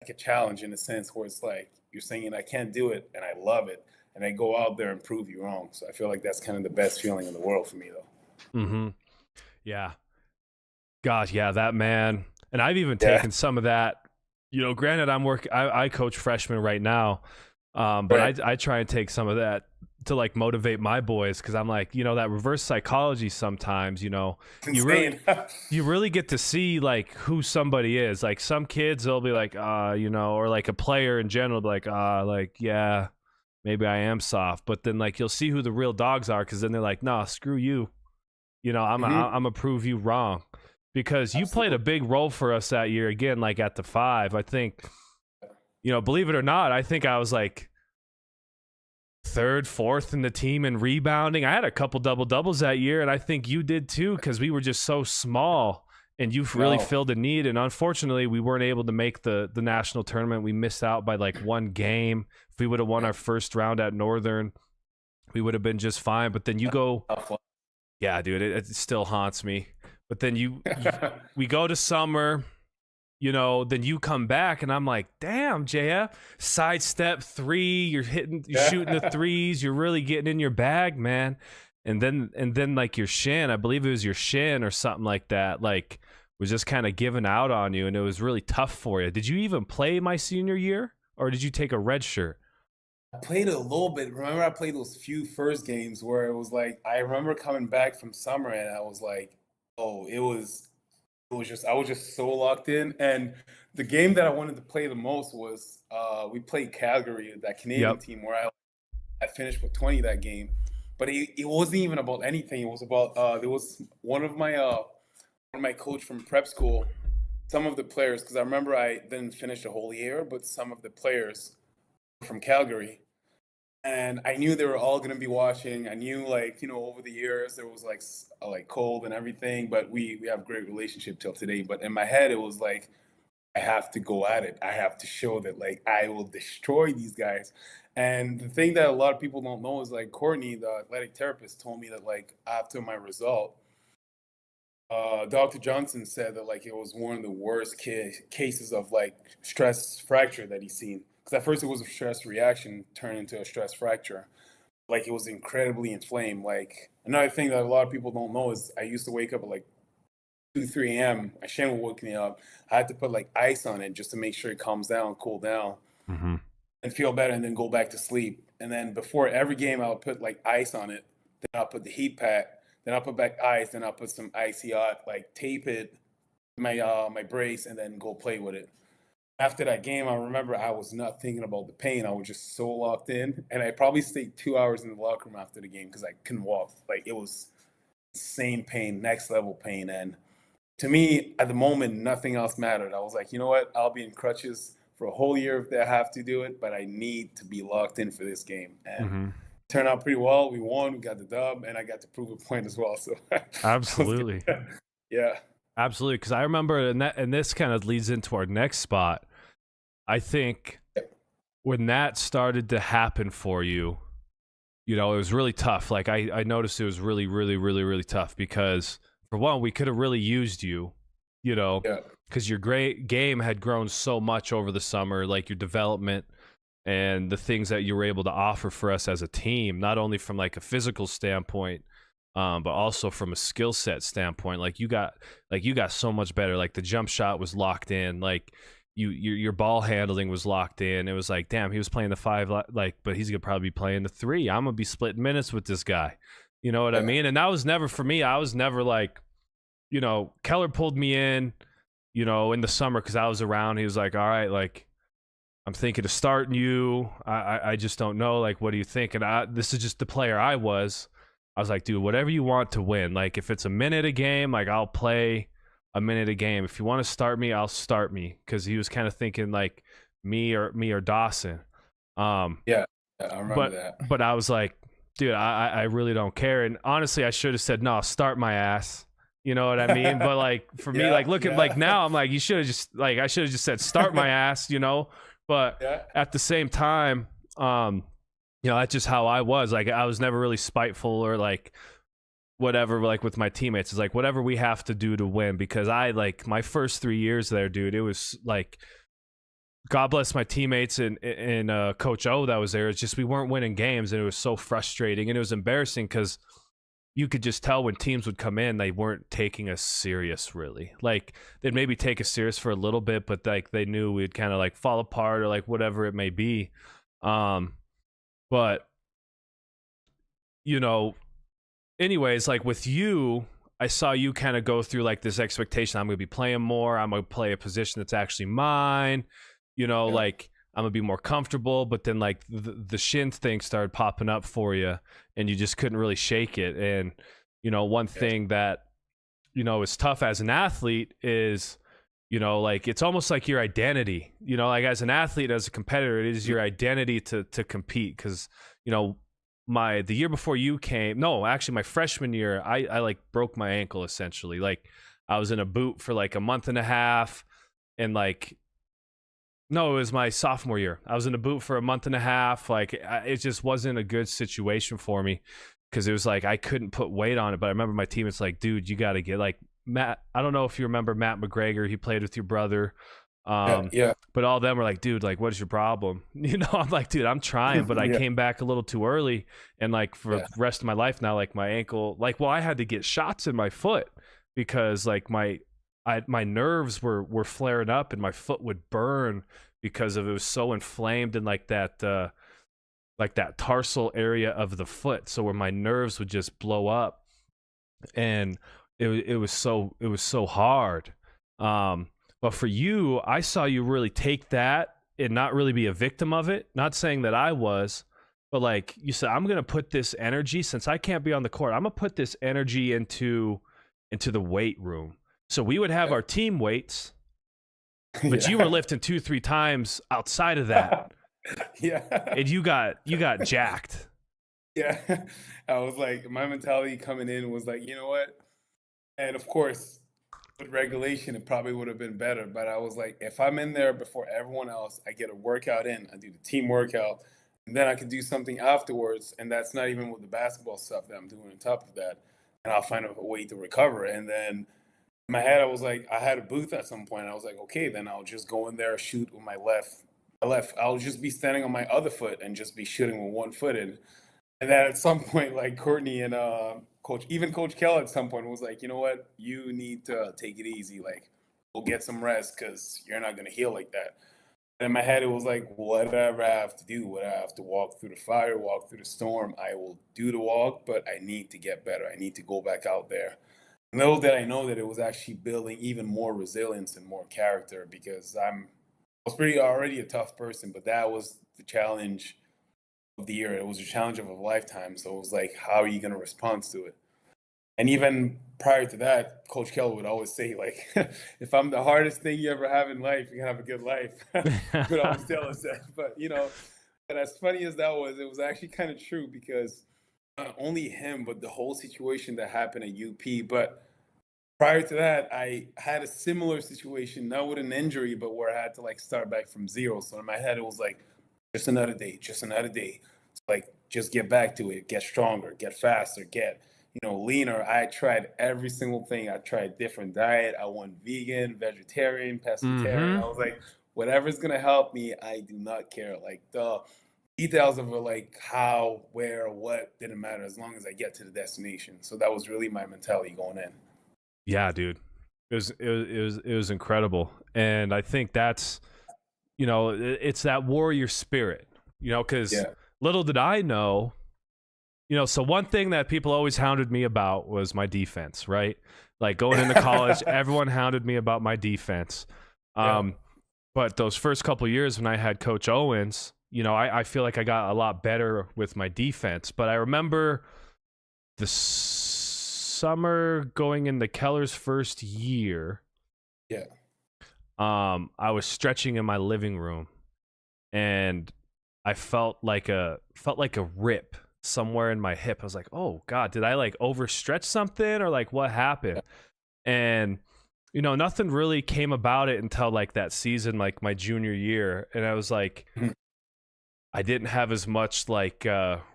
[SPEAKER 2] like a challenge in a sense where it's like you're saying, I can't do it and I love it. And I go out there and prove you wrong. So I feel like that's kind of the best feeling in the world for me, though.
[SPEAKER 1] Mm-hmm. Yeah. Gosh, yeah, that man. And I've even
[SPEAKER 2] Yeah.
[SPEAKER 1] taken some of that. Granted, I coach freshmen right now, but
[SPEAKER 2] Right.
[SPEAKER 1] I try and take some of that to like motivate my boys because I'm like, that reverse psychology sometimes,
[SPEAKER 2] It's
[SPEAKER 1] you really
[SPEAKER 2] insane.
[SPEAKER 1] you really get to see like who somebody is. Like some kids, they'll be like, or like a player in general, be like, yeah, maybe I am soft. But then like you'll see who the real dogs are because then they're like, nah, screw you. I'm
[SPEAKER 2] Hmm.
[SPEAKER 1] gonna prove you wrong because you played a
[SPEAKER 2] Absolutely.
[SPEAKER 1] big role for us that year again, like at the 5. I think, believe it or not, I think I was like third, fourth in the team in rebounding. I had a couple double doubles that year, and I think you did too because we were just so small. And you've really
[SPEAKER 2] No.
[SPEAKER 1] filled a need. And unfortunately, we weren't able to make the national tournament. We missed out by like one game. If we would have won
[SPEAKER 2] Yeah.
[SPEAKER 1] our first round at Northern, we would have been just fine. But then you go,
[SPEAKER 2] Tough one.
[SPEAKER 1] yeah, dude, it still haunts me. But then we go to summer, then you come back and I'm like, damn, JF, sidestep 3, you're shooting the
[SPEAKER 2] Yeah.
[SPEAKER 1] threes, you're really getting in your bag, man. And then like your shin, I believe it was your shin or something like that, like was just kind of giving out on you and it was really tough for you. Did you even play my senior year or did you take a red shirt?
[SPEAKER 2] I played a little bit. Remember, I played those few first games where it was like I remember coming back from summer and I was like, oh, it was just I was just so locked in. And the game that I wanted to play the most was we played Calgary, that Canadian
[SPEAKER 1] Yep.
[SPEAKER 2] team where I finished with 20 that game. But it wasn't even about anything. It was about there was one of my coach from prep school, some of the players, because I remember I didn't finish the whole year, but some of the players from Calgary. and I knew they were all gonna be watching. I knew, like, over the years there was like like cold and everything, but we have a great relationship till today. But in my head, it was like I have to go at it. I have to show that like I will destroy these guys. And the thing that a lot of people don't know is like Courtney, the athletic therapist, told me that like after my result, Dr. Johnson said that like it was one of the worst cases of like stress fracture that he's seen. Because at first it was a stress reaction turned into a stress fracture. Like it was incredibly inflamed. Like another thing that a lot of people don't know is I used to wake up at like 2, 3 a.m. My shin would wake me up. I had to put like ice on it just to make sure it calms down, cool down,
[SPEAKER 1] Mm-hmm.
[SPEAKER 2] and feel better, and then go back to sleep. And then before every game, I would put like ice on it. Then I'll put the heat pack. Then I'll put back ice. Then I'll put some icy hot, like tape it, my brace, and then go play with it. After that game, I remember I was not thinking about the pain. I was just so locked in, and I probably stayed 2 hours in the locker room after the game because I couldn't walk. Like it was insane pain, next level pain, and to me, at the moment, nothing else mattered. I was like, you know what? I'll be in crutches for a whole year if I have to do it, but I need to be locked in for this game. And
[SPEAKER 1] Mm-hmm.
[SPEAKER 2] it turned out pretty well. We won, we got the dub, and I got to prove a point as well. So
[SPEAKER 1] Absolutely.
[SPEAKER 2] yeah.
[SPEAKER 1] Absolutely. Because I remember, and this kind of leads into our next spot. I think when that started to happen for you, it was really tough. Like I noticed it was really, really, really, really tough because for one, we could have really used you,
[SPEAKER 2] Yeah.
[SPEAKER 1] because your great game had grown so much over the summer, like your development and the things that you were able to offer for us as a team, not only from like a physical standpoint, but also from a skill set standpoint. Like you got so much better. Like the jump shot was locked in. Like your ball handling was locked in. It was like, damn, he was playing the 5, like, but he's gonna probably be playing the 3. I'm gonna be splitting minutes with this guy. You know what I mean? And that was never for me. I was never like, Keller pulled me in, in the summer because I was around. He was like, all right, like, I'm thinking of starting you. I just don't know. Like, what do you think? And this is just the player I was. I was like, dude, whatever you want to win. Like, if it's a minute a game, like, I'll play a minute a game. If you want to start me, I'll start me. Because he was kind of thinking like me or Dawson.
[SPEAKER 2] Yeah. I remember that.
[SPEAKER 1] But I was like, dude, I really don't care. And honestly, I should have said, no, start my ass. You know what I mean? But like for me, like looking like now, I'm like, I should have just said start my ass, But at the same time, that's just how I was. Like I was never really spiteful or like whatever, like with my teammates. It's like whatever we have to do to win, because I like my first 3 years there, dude, it was like, God bless my teammates and Coach O that was there. It's just we weren't winning games, and it was so frustrating, and it was embarrassing because you could just tell when teams would come in, they weren't taking us serious, really. Like they'd maybe take us serious for a little bit, but like they knew we'd kind of like fall apart or like whatever it may be. But anyways, like with you, I saw you kind of go through like this expectation. I'm going to be playing more. I'm going to play a position that's actually mine. Like I'm going to be more comfortable. But then like the shin thing started popping up for you, and you just couldn't really shake it. And, one thing that, is tough as an athlete is, like it's almost like your identity, like as an athlete, as a competitor, it is your identity to compete. Because, the year before you came, no, actually my freshman year, I like broke my ankle essentially. Like I was in a boot for like a month and a half, and like, no, it was my sophomore year. I was in a boot for a month and a half. Like it just wasn't a good situation for me, because it was like I couldn't put weight on it. But I remember my team, it's like, dude, you got to get like Matt. I don't know if you remember Matt McGregor. He played with your brother.
[SPEAKER 2] Yeah.
[SPEAKER 1] But all of them were like, dude, like, what is your problem? I'm like, dude, I'm trying, but I came back a little too early. And like for the rest of my life now, like my ankle, like, well, I had to get shots in my foot because like my nerves were flaring up, and my foot would burn because it was so inflamed in like that tarsal area of the foot. So where my nerves would just blow up, and it was so hard. But for you, I saw you really take that and not really be a victim of it. Not saying that I was, but like you said, I'm going to put this energy, since I can't be on the court, I'm going to put this energy into the weight room. So we would have our team weights, but you were lifting 2-3 times outside of that.
[SPEAKER 2] Yeah.
[SPEAKER 1] and you got jacked.
[SPEAKER 2] Yeah. I was like, my mentality coming in was like, you know what? And of course, with regulation, it probably would have been better. But I was like, if I'm in there before everyone else, I get a workout in, I do the team workout, and then I can do something afterwards. And that's not even with the basketball stuff that I'm doing on top of that. And I'll find a way to recover. And then in my head, I was like, I had a booth at some point. I was like, okay, then I'll just go in there, shoot with my left. My left, I'll just be standing on my other foot and just be shooting with one foot. And then at some point, like Courtney and Coach Kell at some point was like, you know what, you need to take it easy. Like, go get some rest because you're not gonna heal like that. And in my head, it was like, whatever I have to do, whether I have to walk through the fire, walk through the storm, I will do the walk. But I need to get better. I need to go back out there. Little did I know that it was actually building even more resilience and more character because I was pretty already a tough person, but that was the challenge of the year. It was a challenge of a lifetime. So it was like, how are you going to respond to it? And even prior to that, Coach Keller would always say, like, if I'm the hardest thing you ever have in life, you're gonna have a good life. He would always tell us that. But and as funny as that was, it was actually kind of true because not only him, but the whole situation that happened at UP. But prior to that, I had a similar situation, not with an injury, but where I had to like start back from zero. So in my head, it was like, just another day, just another day. It's like, just get back to it, get stronger, get faster, get, leaner. I tried every single thing. I tried different diet. I went vegan, vegetarian, pescatarian.
[SPEAKER 1] Mm-hmm.
[SPEAKER 2] I was like, whatever's gonna help me, I do not care. Like the details of it, like how, where, what, didn't matter as long as I get to the destination. So that was really my mentality going in.
[SPEAKER 1] Yeah, dude. It was incredible. And I think that's, it's that warrior spirit, because
[SPEAKER 2] Yeah.
[SPEAKER 1] little did I know, so one thing that people always hounded me about was my defense, right? Like going into college, everyone hounded me about my defense.
[SPEAKER 2] Yeah.
[SPEAKER 1] But those first couple of years when I had Coach Owens, I feel like I got a lot better with my defense. But I remember the summer going into Keller's first year.
[SPEAKER 2] Yeah.
[SPEAKER 1] I was stretching in my living room and I felt like a rip somewhere in my hip. I was like, oh God, did I like overstretch something or like what happened? Yeah. And nothing really came about it until like that season, like my junior year. And I was like, I didn't have as much like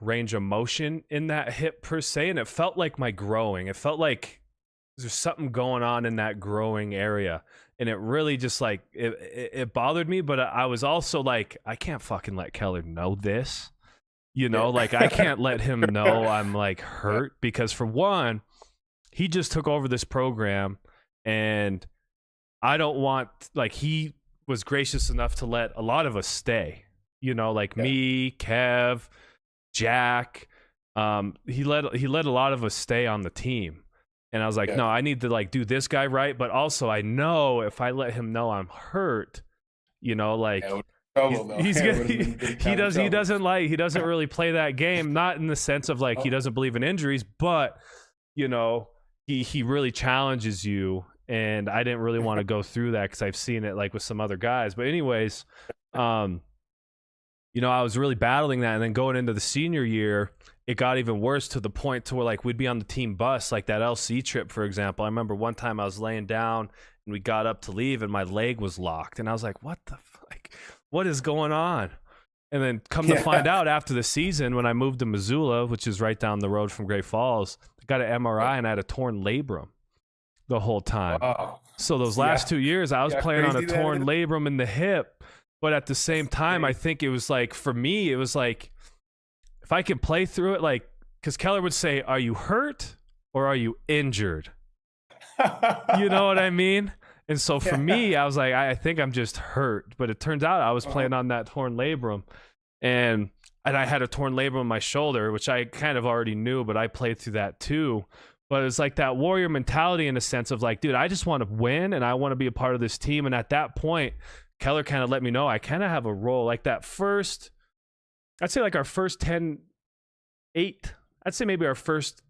[SPEAKER 1] range of motion in that hip per se. And it felt like my growing. It felt like there's something going on in that growing area. And it really just like, it bothered me. But I was also like, I can't fucking let Keller know this. Like I can't let him know I'm like hurt because for one, he just took over this program and I don't want, like, he was gracious enough to let a lot of us stay, me, Kev, Jack. He let a lot of us stay on the team. And I was like, no, I need to like do this guy right. But also I know if I let him know I'm hurt, like he doesn't really play that game. Not in the sense of like, he doesn't believe in injuries, but he really challenges you. And I didn't really want to go through that because I've seen it like with some other guys. But anyways, I was really battling that. And then going into the senior year, it got even worse to the point to where like we'd be on the team bus, like that LC trip, for example. I remember one time I was laying down and we got up to leave and my leg was locked. And I was like, what the fuck? What is going on? And then come to find out after the season, when I moved to Missoula, which is right down the road from Great Falls, I got an MRI and I had a torn labrum the whole time.
[SPEAKER 2] Wow.
[SPEAKER 1] So those last 2 years, I was playing on a torn labrum in the hip. But at the same time, I think it was like, for me, it was like, if I could play through it, like, because Keller would say, are you hurt or are you injured? You know what I mean? And so for me, I was like, I think I'm just hurt. But it turns out I was playing on that torn labrum. And I had a torn labrum in my shoulder, which I kind of already knew, but I played through that too. But it's like that warrior mentality in a sense of like, dude, I just want to win and I want to be a part of this team. And at that point, Keller kind of let me know I kind of have a role. Like that first, I'd say like our first 8, I'd say maybe our first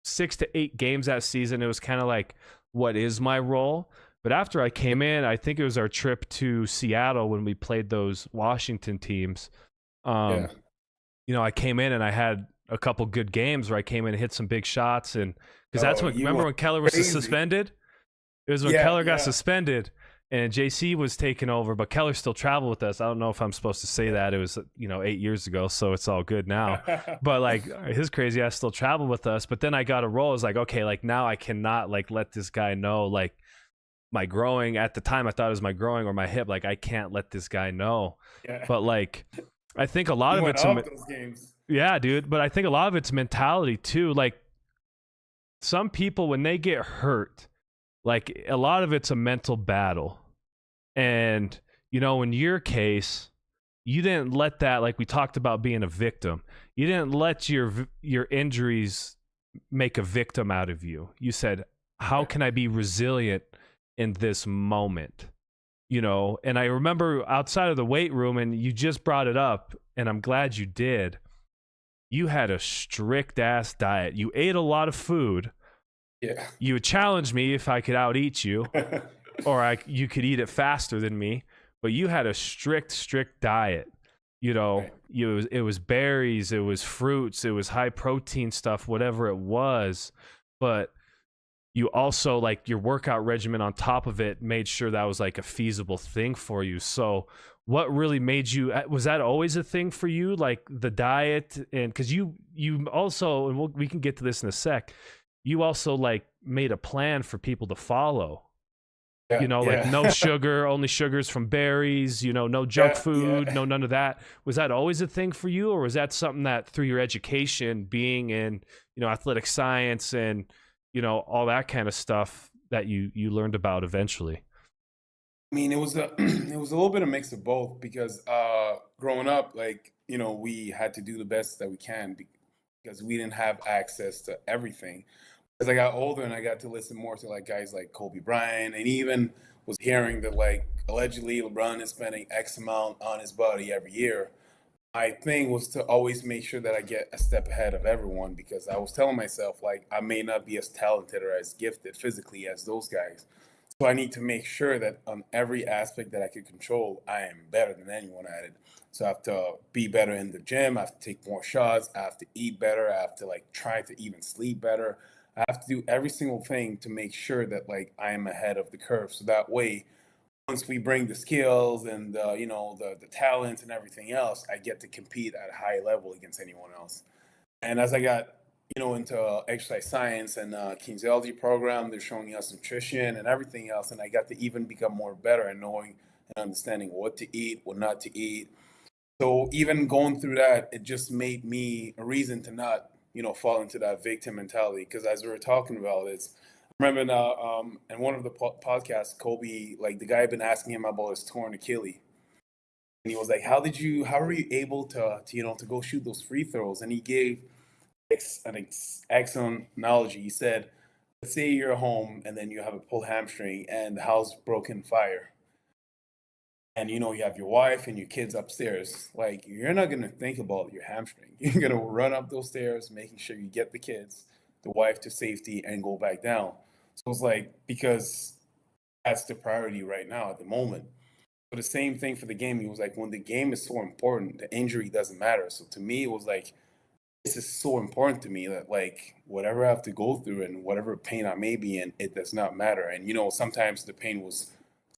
[SPEAKER 1] 6 to 8 games that season, it was kind of like, what is my role? But after I came in, I think it was our trip to Seattle when we played those Washington teams.
[SPEAKER 2] Yeah.
[SPEAKER 1] I came in and I had a couple good games where I came in and hit some big shots, and because that's
[SPEAKER 2] Oh,
[SPEAKER 1] when,
[SPEAKER 2] you
[SPEAKER 1] remember
[SPEAKER 2] went
[SPEAKER 1] when Keller was
[SPEAKER 2] crazy.
[SPEAKER 1] suspended? It was when
[SPEAKER 2] Yeah,
[SPEAKER 1] Keller got
[SPEAKER 2] yeah.
[SPEAKER 1] suspended and JC was taken over, but Keller still traveled with us. I don't know if I'm supposed to say that. It was 8 years ago, so it's all good now. But like his crazy ass still traveled with us. But then I got a role. I was like, okay, like now I cannot like let this guy know like my growing. At the time I thought it was my growing or my hip. Like I can't let this guy know.
[SPEAKER 2] Yeah.
[SPEAKER 1] But like I think a lot
[SPEAKER 2] You
[SPEAKER 1] of
[SPEAKER 2] went
[SPEAKER 1] it's
[SPEAKER 2] off those games.
[SPEAKER 1] yeah, dude. But I think a lot of it's mentality too. Like some people when they get hurt, like a lot of it's a mental battle. And in your case, you didn't let that, like we talked about being a victim. You didn't let your injuries make a victim out of you. You said, "How can I be resilient in this moment?" And I remember outside of the weight room, and you just brought it up, and I'm glad you did. You had a strict ass diet. You ate a lot of food.
[SPEAKER 2] Yeah.
[SPEAKER 1] You would challenge me if I could out eat you, or you could eat it faster than me. But you had a strict diet.
[SPEAKER 2] Right.
[SPEAKER 1] It was berries, it was fruits, it was high protein stuff, whatever it was. But you also like your workout regimen on top of it made sure that was like a feasible thing for you. So what really made you, was that always a thing for you, like the diet? And because you also, and we can get to this in a sec, you also like made a plan for people to follow.
[SPEAKER 2] Yeah.
[SPEAKER 1] Like
[SPEAKER 2] Yeah.
[SPEAKER 1] no sugar, only sugars from berries, no junk
[SPEAKER 2] Yeah.
[SPEAKER 1] food,
[SPEAKER 2] Yeah.
[SPEAKER 1] no none of that. Was that always a thing for you, or was that something that through your education, being in, athletic science and, all that kind of stuff that you learned about eventually?
[SPEAKER 2] I mean, it was a it was a little bit of mix of both because growing up, like we had to do the best that we can because we didn't have access to everything. As I got older and I got to listen more to like guys like Kobe Bryant, and even was hearing that like allegedly LeBron is spending X amount on his body every year. My thing was to always make sure that I get a step ahead of everyone because I was telling myself like I may not be as talented or as gifted physically as those guys. So I need to make sure that on every aspect that I can control, I am better than anyone at it. So I have to be better in the gym. I have to take more shots. I have to eat better. I have to like try to even sleep better. I have to do every single thing to make sure that like I am ahead of the curve. So that way, once we bring the skills and the talents and everything else, I get to compete at a high level against anyone else. And as I got into exercise science and kinesiology program, they're showing us nutrition and everything else, and I got to even become more better at knowing and understanding what to eat, what not to eat. So even going through that, it just made me a reason to not fall into that victim mentality. Because as we were talking about this, I remember now in one of the podcasts, Kobe, like the guy had been asking him about his torn Achilles. And he was like, how were you able to go shoot those free throws? And he gave an excellent analogy. He said, let's say you're home and then you have a pulled hamstring and the house broke in fire. And you have your wife and your kids upstairs. Like, you're not going to think about your hamstring. You're going to run up those stairs, making sure you get the kids, the wife to safety, and go back down. So it's like, because that's the priority right now at the moment. But the same thing for the game. He was like, when the game is so important, the injury doesn't matter. So to me, it was like, this is so important to me that like whatever I have to go through and whatever pain I may be in, it does not matter. And sometimes the pain was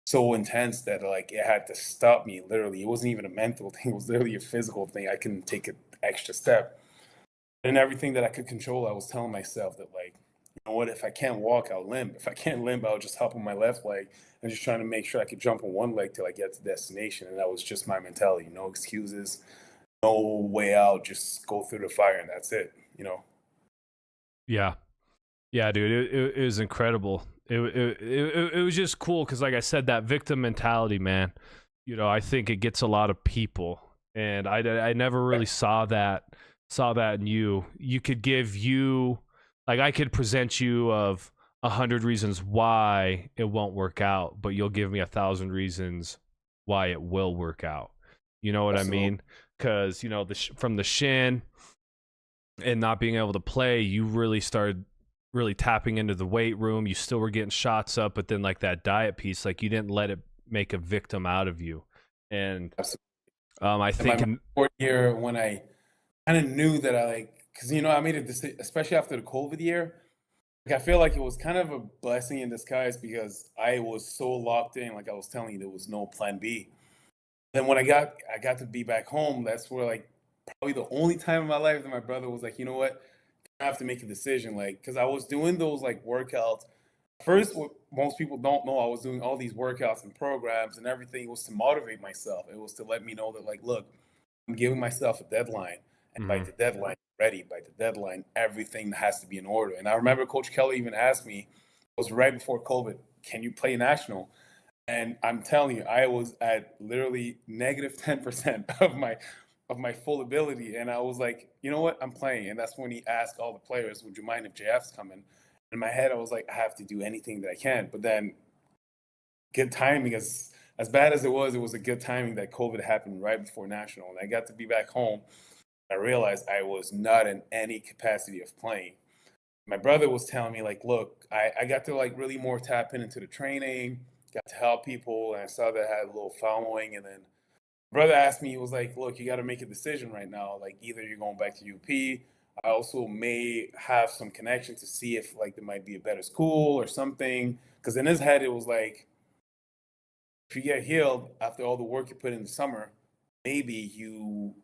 [SPEAKER 2] so intense that like it had to stop me literally. It wasn't even a mental thing, it was literally a physical thing. I couldn't take an extra step. And everything that I could control, I was telling myself that like, what, if I can't walk, I'll limp. If I can't limp, I'll just hop on my left leg and just trying to make sure I could jump on one leg till I get to destination. And that was just my mentality. No excuses, no way out, just go through the fire and that's it.
[SPEAKER 1] Yeah. Yeah, dude, it was incredible. It was just cool because, like I said, that victim mentality, man. I think it gets a lot of people, and I never really saw that in you. You could like I could present you of 100 reasons why it won't work out, but you'll give me 1,000 reasons why it will work out. You know what I
[SPEAKER 2] Absolutely.
[SPEAKER 1] mean? Because from the shin and not being able to play, you really started really tapping into the weight room. You still were getting shots up, but then like that diet piece, like you didn't let it make a victim out of you. And
[SPEAKER 2] Absolutely.
[SPEAKER 1] I
[SPEAKER 2] In my
[SPEAKER 1] think in
[SPEAKER 2] fourth year, when I kind of knew that I like, because I made a decision, especially after the COVID year. Like, I feel like it was kind of a blessing in disguise because I was so locked in. Like I was telling you, there was no plan B. Then when I got to be back home, that's where like probably the only time in my life that my brother was like, you know what, I have to make a decision. Like, because I was doing those like workouts. First, what most people don't know, I was doing all these workouts and programs and everything was to motivate myself. It was to let me know that, like, look, I'm giving myself a deadline. And by
[SPEAKER 1] Mhm.
[SPEAKER 2] the deadline, ready. By the deadline, everything has to be in order. And I remember Coach Kelly even asked me, it was right before COVID, can you play national? And I'm telling you, I was at literally negative 10% of my full ability. And I was like, you know what? I'm playing. And that's when he asked all the players, would you mind if JF's coming? In my head, I was like, I have to do anything that I can. But then good timing, as bad as it was a good timing that COVID happened right before national. And I got to be back home. I realized I was not in any capacity of playing. My brother was telling me, like, look, I got to like really more tap into the training, got to help people, and I saw that I had a little following. And then my brother asked me, he was like, look, you got to make a decision right now. Like, either you're going back to UP. I also may have some connection to see if like there might be a better school or something. Because in his head, it was like, if you get healed after all the work you put in the summer, maybe you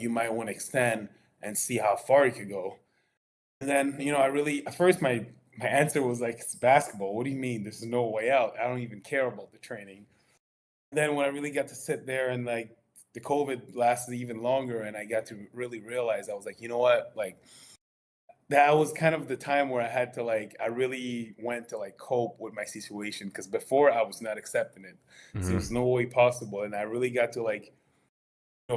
[SPEAKER 2] might want to extend and see how far you could go. And then, I really at first my answer was like, it's basketball. What do you mean? There's no way out. I don't even care about the training. And then when I really got to sit there and like the COVID lasted even longer and I got to really realize, I was like, you know what? Like, that was kind of the time where I had to like I really went to like cope with my situation because before I was not accepting it. So
[SPEAKER 1] Mhm.
[SPEAKER 2] there's no way possible. And I really got to like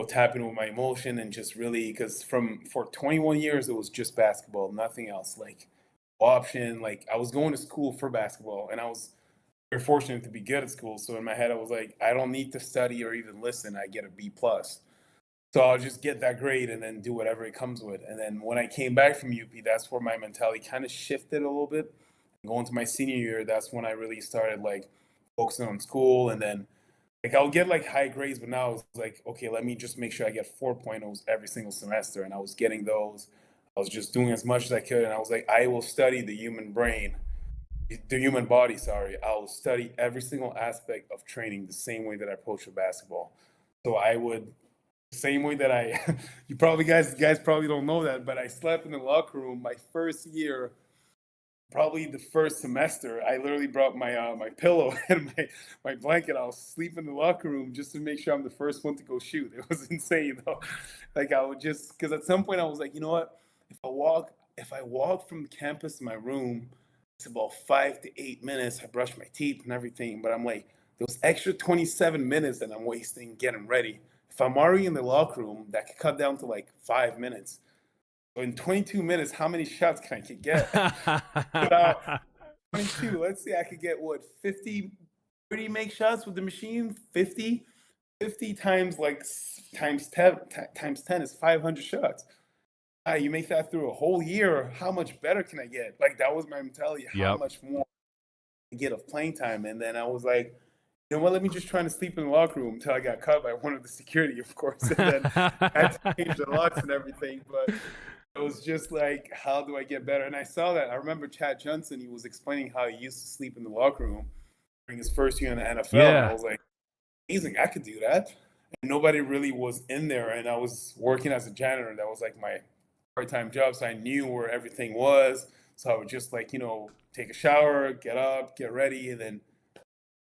[SPEAKER 2] tap in with my emotion and just really because for 21 years it was just basketball, nothing else. Like option, like I was going to school for basketball and I was very fortunate to be good at school. So in my head I was like, I don't need to study or even listen. I get a B plus. So I'll just get that grade and then do whatever it comes with. And then when I came back from UP, that's where my mentality kind of shifted a little bit. Going to my senior year, that's when I really started like focusing on school. And then like I'll get like high grades, but now it's like, okay, let me just make sure I get 4.0s every single semester. And I was getting those. I was just doing as much as I could. And I was like, I will study the human body, sorry. I'll study every single aspect of training the same way that I approach with basketball. So I would same way that I, you probably guys probably don't know that, but I slept in the locker room my first year, probably the first semester. I literally brought my pillow and my blanket. I'll sleep in the locker room just to make sure I'm the first one to go shoot. It was insane though. Like I would just because at some point I was like, you know what? If I walk from campus to my room, it's about 5 to 8 minutes. I brush my teeth and everything, but I'm like those extra 27 minutes that I'm wasting getting ready. If I'm already in the locker room, that could cut down to like 5 minutes. So in 22 minutes, how many shots can I get? Without 22, let's see, I could get what 50, 30 make shots with the machine. 50 times like times 10 is 500 shots. You make that through a whole year. How much better can I get? Like that was my mentality. How
[SPEAKER 1] Yep.
[SPEAKER 2] much more I get of playing time? And then I was like, you know what? Let me just try to sleep in the locker room until I got caught by one of the security, of course. And then I had to change the locks and everything. But it was just like, how do I get better? And I saw that. I remember Chad Johnson. He was explaining how he used to sleep in the locker room during his first year in the NFL, and I
[SPEAKER 1] Yeah.
[SPEAKER 2] was like, amazing, I could do that. And nobody really was in there, and I was working as a janitor. That was like my part-time job, so I knew where everything was. So I would just like take a shower, get up, get ready, and then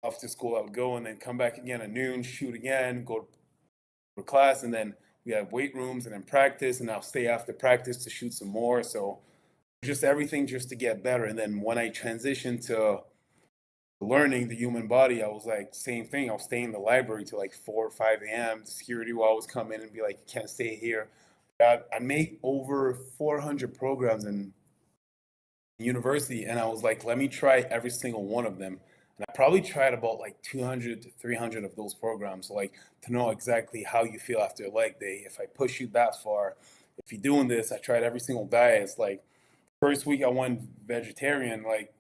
[SPEAKER 2] off to school I would go, and then come back again at noon, shoot again, go for class, and then we have weight rooms and then practice, and I'll stay after practice to shoot some more. So just everything just to get better. And then when I transitioned to learning the human body, I was like, same thing. I'll stay in the library till like 4 or 5 a.m. The security will always come in and be like, you can't stay here. I make over 400 programs in university, and I was like, let me try every single one of them. And I probably tried about like 200 to 300 of those programs, so like to know exactly how you feel after a leg day. If I push you that far, if you're doing this, I tried every single diet. It's like First week I went vegetarian, like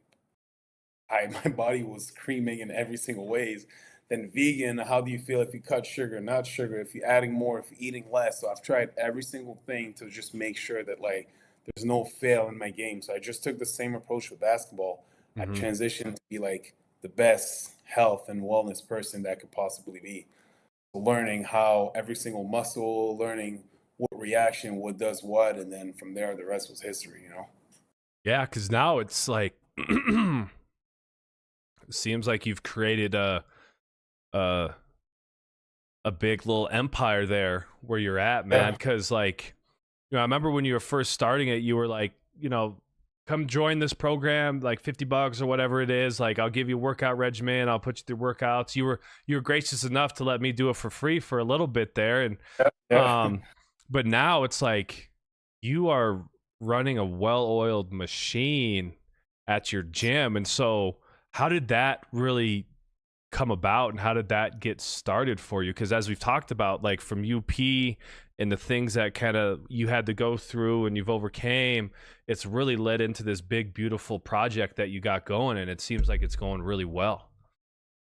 [SPEAKER 2] my body was screaming in every single ways. Then vegan, how do you feel if you cut sugar, not sugar, if you're adding more, if you're eating less? So I've tried every single thing to just make sure that like there's no fail in my game. So I just took the same approach with basketball. I
[SPEAKER 1] Hmm.
[SPEAKER 2] transitioned to be like the best health and wellness person that I could possibly be. Learning how every single muscle, learning what reaction, what does what, and then from there the rest was history, you know?
[SPEAKER 1] Yeah, because now it's like seems like you've created a a big little empire there where you're at, man.
[SPEAKER 2] Yeah.
[SPEAKER 1] Because like, I remember when you were first starting it, you were like, come join this program, like $50 or whatever it is. Like, I'll give you a workout regimen. I'll put you through workouts. You were gracious enough to let me do it for free for a little bit there, and
[SPEAKER 2] Yeah. Yeah.
[SPEAKER 1] um, but now it's like you are running a well-oiled machine at your gym, and so how did that really come about, and how did that get started for you? Because as we've talked about, like from UP and the things that kind of you had to go through and you've overcame, it's really led into this big beautiful project that you got going, and it seems like it's going really well.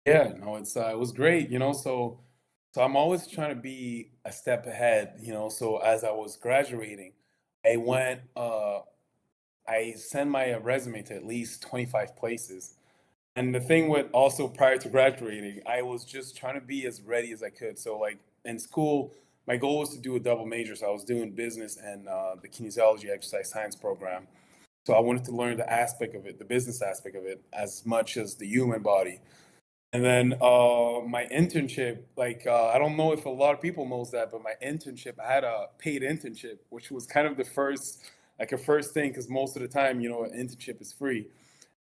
[SPEAKER 2] Yeah, no, it was great, you know. So I'm always trying to be a step ahead, you know. So as I was graduating, I went I sent my resume to at least 25 places. And the thing with also prior to graduating, I was just trying to be as ready as I could. So like in school, my goal was to do a double major. So I was doing business and the kinesiology exercise science program. So I wanted to learn the aspect of it, the business aspect of it, as much as the human body. And then my internship, like I don't know if a lot of people knows that, but my internship, I had a paid internship, which was kind of the first, like a first thing, because most of the time, you know, an internship is free.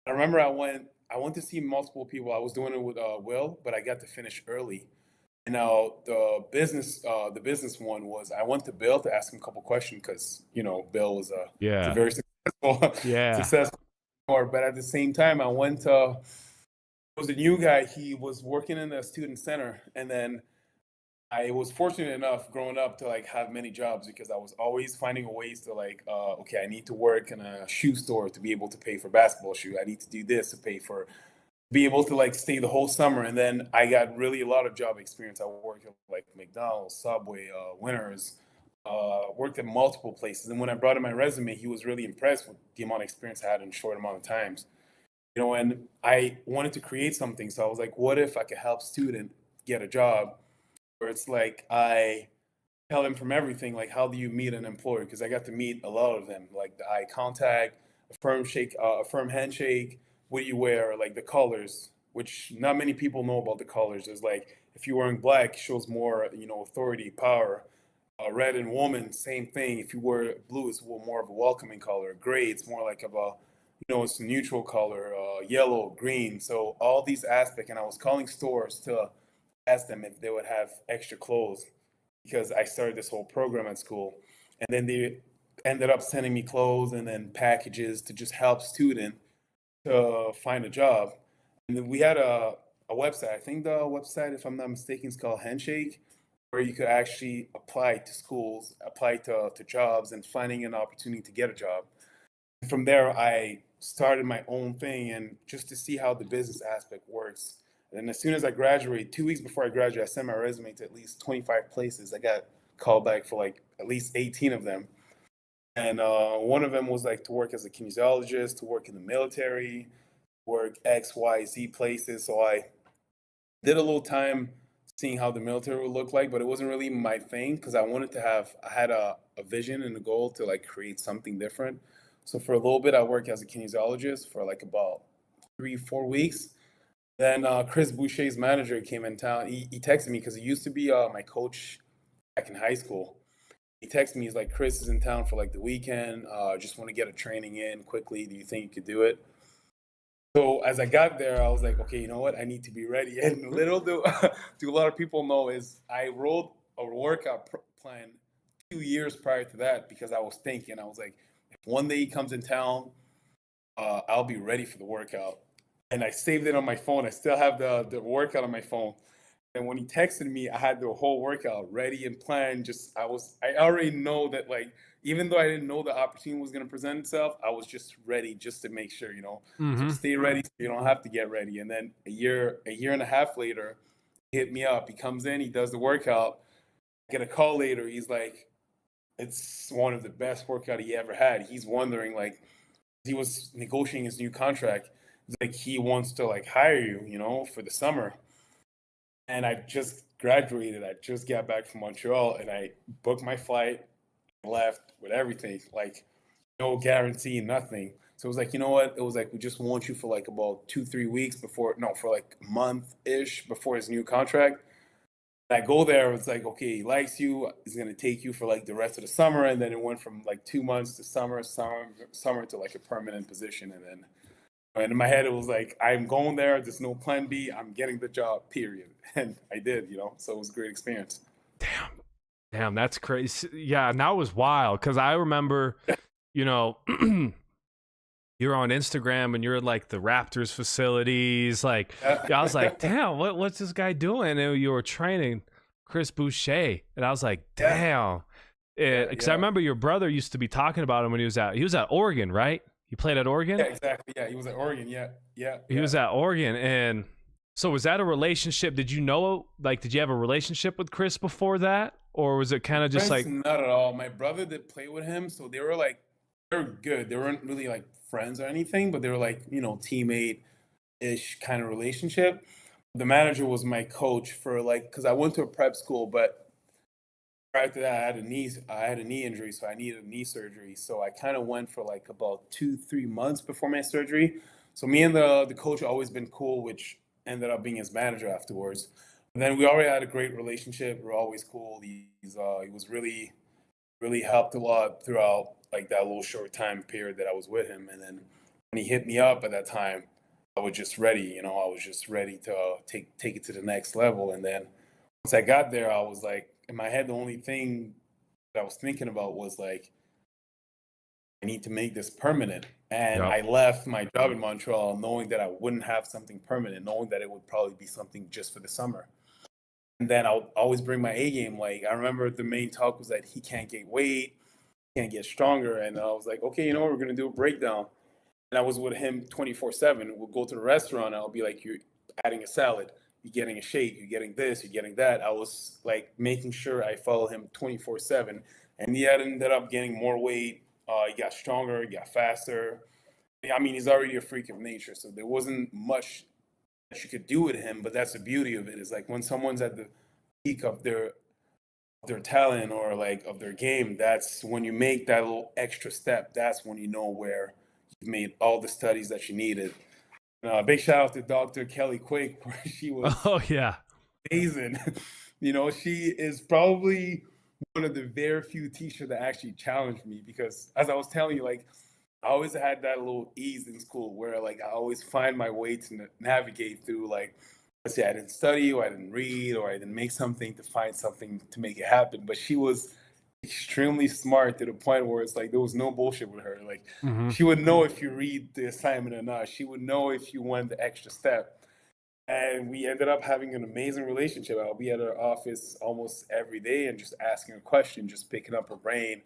[SPEAKER 2] I remember I went to see multiple people. I was doing it with Will, but I got to finish early. And now the business one was I went to Bill to ask him a couple questions because you know Bill was a
[SPEAKER 1] Yeah.
[SPEAKER 2] very successful
[SPEAKER 1] Yeah.
[SPEAKER 2] successful. But at the same time, I went to was a new guy. He was working in the student center, and then I was fortunate enough growing up to like have many jobs because I was always finding ways to like, okay, I need to work in a shoe store to be able to pay for basketball shoe. I need to do this to pay for, be able to like stay the whole summer. And then I got really a lot of job experience. I worked at like McDonald's, Subway, Winners, worked at multiple places. And when I brought in my resume, he was really impressed with the amount of experience I had in a short amount of times. You know, and I wanted to create something. So I was like, what if I could help student get a job where it's like I tell them from everything, like how do you meet an employer? Because I got to meet a lot of them, like the eye contact, a firm shake, a firm handshake. What do you wear? Like the colors, which not many people know about the colors. Is like if you're wearing black, it shows more, you know, authority, power. Red and woman, same thing. If you wear blue, it's more of a welcoming color. Gray, it's more like of a, you know, it's a neutral color. Yellow, green. So all these aspects, and I was calling stores to ask them if they would have extra clothes because I started this whole program at school. And then they ended up sending me clothes and then packages to just help student to find a job. And then we had a website. I think the website, if I'm not mistaken, is called Handshake, where you could actually apply to schools, apply to jobs, and finding an opportunity to get a job. From there, I started my own thing and just to see how the business aspect works. And then as soon as I graduated, 2 weeks before I graduated, I sent my resume to at least 25 places. I got called back for like at least 18 of them. And one of them was like to work as a kinesiologist, to work in the military, work X, Y, Z places. So I did a little time seeing how the military would look like, but it wasn't really my thing because I wanted to have, I had a vision and a goal to like create something different. So for a little bit, I worked as a kinesiologist for like about 3, 4 weeks. Then Chris Boucher's manager came in town. He texted me because he used to be my coach back in high school. He texted me. He's like, Chris is in town for like the weekend. Just want to get a training in quickly. Do you think you could do it? So as I got there, I was like, okay, you know what? I need to be ready. And little do a lot of people know is I wrote a workout plan 2 years prior to that because I was thinking, I was like, if one day he comes in town, I'll be ready for the workout. And I saved it on my phone. I still have the workout on my phone. And when he texted me, I had the whole workout ready and planned. Just I already know that like even though I didn't know the opportunity was going to present itself, I was just ready just to make sure, you know. So
[SPEAKER 1] Mm-hmm.
[SPEAKER 2] stay ready so you don't have to get ready. And then a year and a half later, he hit me up. He comes in, he does the workout. I get a call later. He's like, it's one of the best workout he ever had. He's wondering, like, he was negotiating his new contract. It's like he wants to like hire you, you know, for the summer. And I just graduated. I just got back from Montreal, and I booked my flight, left with everything, like no guarantee, nothing. So it was like, you know what? It was like, we just want you for like about 2, 3 weeks before, no, for like a month ish before his new contract. I go there, it's like, okay, he likes you. He's gonna take you for like the rest of the summer, and then it went from like 2 months to summer to like a permanent position, and then and in my head it was like, I'm going there. There's no plan B. I'm getting the job. Period. And I did, you know. So it was a great experience.
[SPEAKER 1] Damn, damn, that's crazy. Yeah, and that was wild because I remember, you know, you're on Instagram and you're at like the Raptors facilities. Like, I was like, damn, what's this guy doing? And you were training Chris Boucher, and I was like, damn. Because I remember your brother used to be talking about him when he was at Oregon, right? He played at Oregon.
[SPEAKER 2] Yeah, exactly. Yeah, he was at Oregon.
[SPEAKER 1] He was at Oregon, and so was that a relationship? Did you know, like, did you have a relationship with Chris before that, or was it kind of just like?
[SPEAKER 2] Not at all. My brother did play with him, so they were like, they're good. They weren't really like friends or anything, but they were like, you know, teammate ish kind of relationship. The manager was my coach for like, because I went to a prep school, but prior to that, I had a knee injury, so I needed a knee surgery. So I kind of went for like about 2, 3 months before my surgery. So me and the coach always been cool, which ended up being his manager afterwards. And then we already had a great relationship. We're always cool. He was really helped a lot throughout like that little short time period that I was with him. And then when he hit me up at that time, I was just ready. You know, I was just ready to take it to the next level. And then once I got there, I was like, in my head, the only thing that I was thinking about was like, I need to make this permanent. And
[SPEAKER 1] Yep.
[SPEAKER 2] I left my job in Montreal knowing that I wouldn't have something permanent, knowing that it would probably be something just for the summer. And then I'll always bring my A game. Like I remember the main talk was that he can't gain weight, can't get stronger. And I was like, okay, you know what, we're gonna do a breakdown. And I was with him 24/7. We'll go to the restaurant. I'll be like, you're adding a salad, you're getting a shake, you're getting this, you're getting that. I was like making sure I follow him 24/7. And he had ended up getting more weight. He got stronger, he got faster. I mean, he's already a freak of nature, so there wasn't much that you could do with him. But that's the beauty of it. Is like when someone's at the peak of their talent or like of their game, that's when you make that little extra step. That's when you know where you've made all the studies that you needed. Big shout out to Dr. Kelly Quake, where she was
[SPEAKER 1] Oh yeah.
[SPEAKER 2] amazing. You know, she is probably one of the very few teachers that actually challenged me because, as I was telling you, like I always had that little ease in school where like I always find my way to navigate through like, let's say I didn't study or I didn't read or I didn't make something to find something to make it happen. But she was extremely smart to the point where it's like there was no bullshit with her. Like
[SPEAKER 1] Mm-hmm.
[SPEAKER 2] she would know if you read the assignment or not. She would know if you went the extra step. And we ended up having an amazing relationship. I'll be at her office almost every day and just asking her questions, just picking up her brain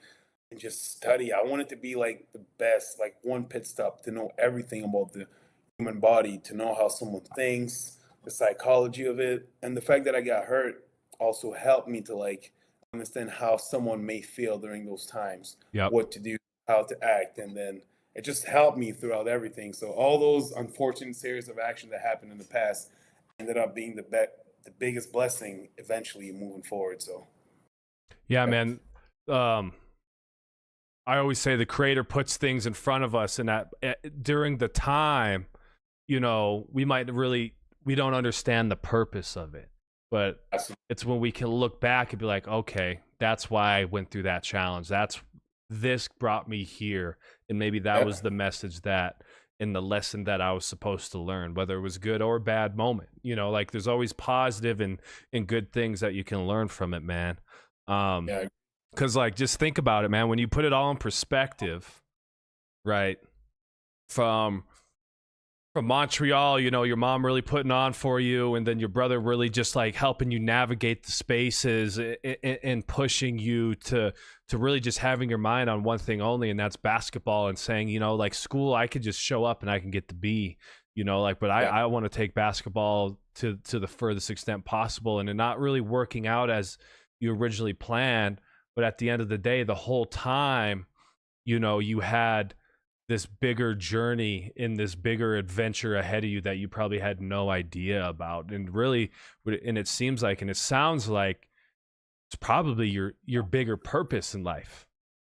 [SPEAKER 2] and just study. I wanted to be like the best, like one pit stop to know everything about the human body, to know how someone thinks, the psychology of it. And the fact that I got hurt also helped me to like understand how someone may feel during those times,
[SPEAKER 1] Yep.
[SPEAKER 2] what to do, how to act. And then it just helped me throughout everything. So all those unfortunate series of action that happened in the past ended up being the biggest blessing eventually moving forward. So
[SPEAKER 1] Yeah,
[SPEAKER 2] yeah.
[SPEAKER 1] man. Um, I always say the creator puts things in front of us, and that during the time, you know, we don't understand the purpose of it, but it's when we can look back and be like, okay, that's why I went through that challenge. This brought me here, and maybe that was the message that and the lesson that I was supposed to learn, whether it was good or bad moment. You know, like there's always positive and good things that you can learn from it, man.
[SPEAKER 2] Yeah.
[SPEAKER 1] Because like just think about it, man. When you put it all in perspective, right? From from Montreal, you know, your mom really putting on for you, and then your brother really just like helping you navigate the spaces and pushing you to really just having your mind on one thing only, and that's basketball, and saying, you know, like school, I could just show up and I can get the B, you know, like, but
[SPEAKER 2] Yeah.
[SPEAKER 1] I want to take basketball to the furthest extent possible, and it not really working out as you originally planned, but at the end of the day, the whole time, you know, you had this bigger journey in this bigger adventure ahead of you that you probably had no idea about. And really, and it seems like, and it sounds like it's probably your bigger purpose in life.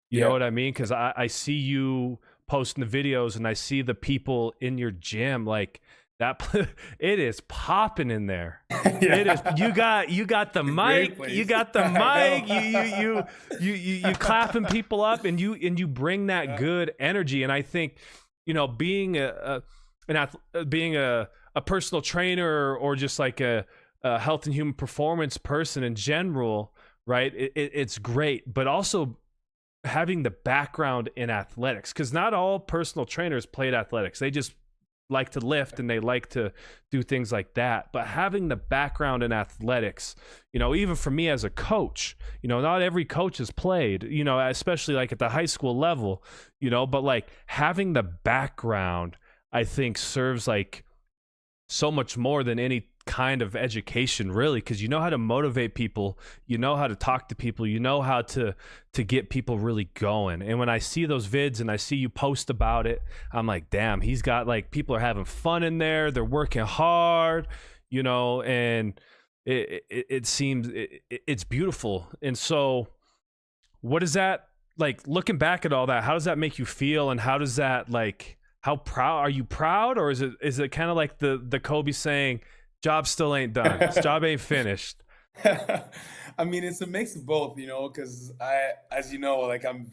[SPEAKER 1] You know
[SPEAKER 2] Yeah.
[SPEAKER 1] what I mean? Because I see you posting the videos and I see the people in your gym, like that. It is popping in there. It is.
[SPEAKER 2] Yeah.
[SPEAKER 1] You got the
[SPEAKER 2] It's a great
[SPEAKER 1] mic.
[SPEAKER 2] place.
[SPEAKER 1] You got the
[SPEAKER 2] I
[SPEAKER 1] mic.
[SPEAKER 2] know.
[SPEAKER 1] You clapping people up, and you bring that
[SPEAKER 2] Yeah.
[SPEAKER 1] good energy. And I think, you know, being being a personal trainer, or just like a health and human performance person in general, right? It's great, but also having the background in athletics, because not all personal trainers played athletics. They just like to lift and they like to do things like that. But having the background in athletics, you know, even for me as a coach, you know, not every coach has played, you know, especially like at the high school level, you know, but like having the background, I think serves like so much more than any kind of education, really, because you know how to motivate people, you know how to talk to people, you know how to get people really going. And when I see those vids and I see you post about it, I'm like, damn, he's got, like, people are having fun in there, they're working hard, you know, and it seems it's beautiful. And so what is that like, looking back at all that, how does that make you feel, and how does that, like, how proud are you? Proud, or is it kind of like the Kobe saying, job still ain't done, this job ain't finished?
[SPEAKER 2] I mean, it's a mix of both, you know, because as you know, like I'm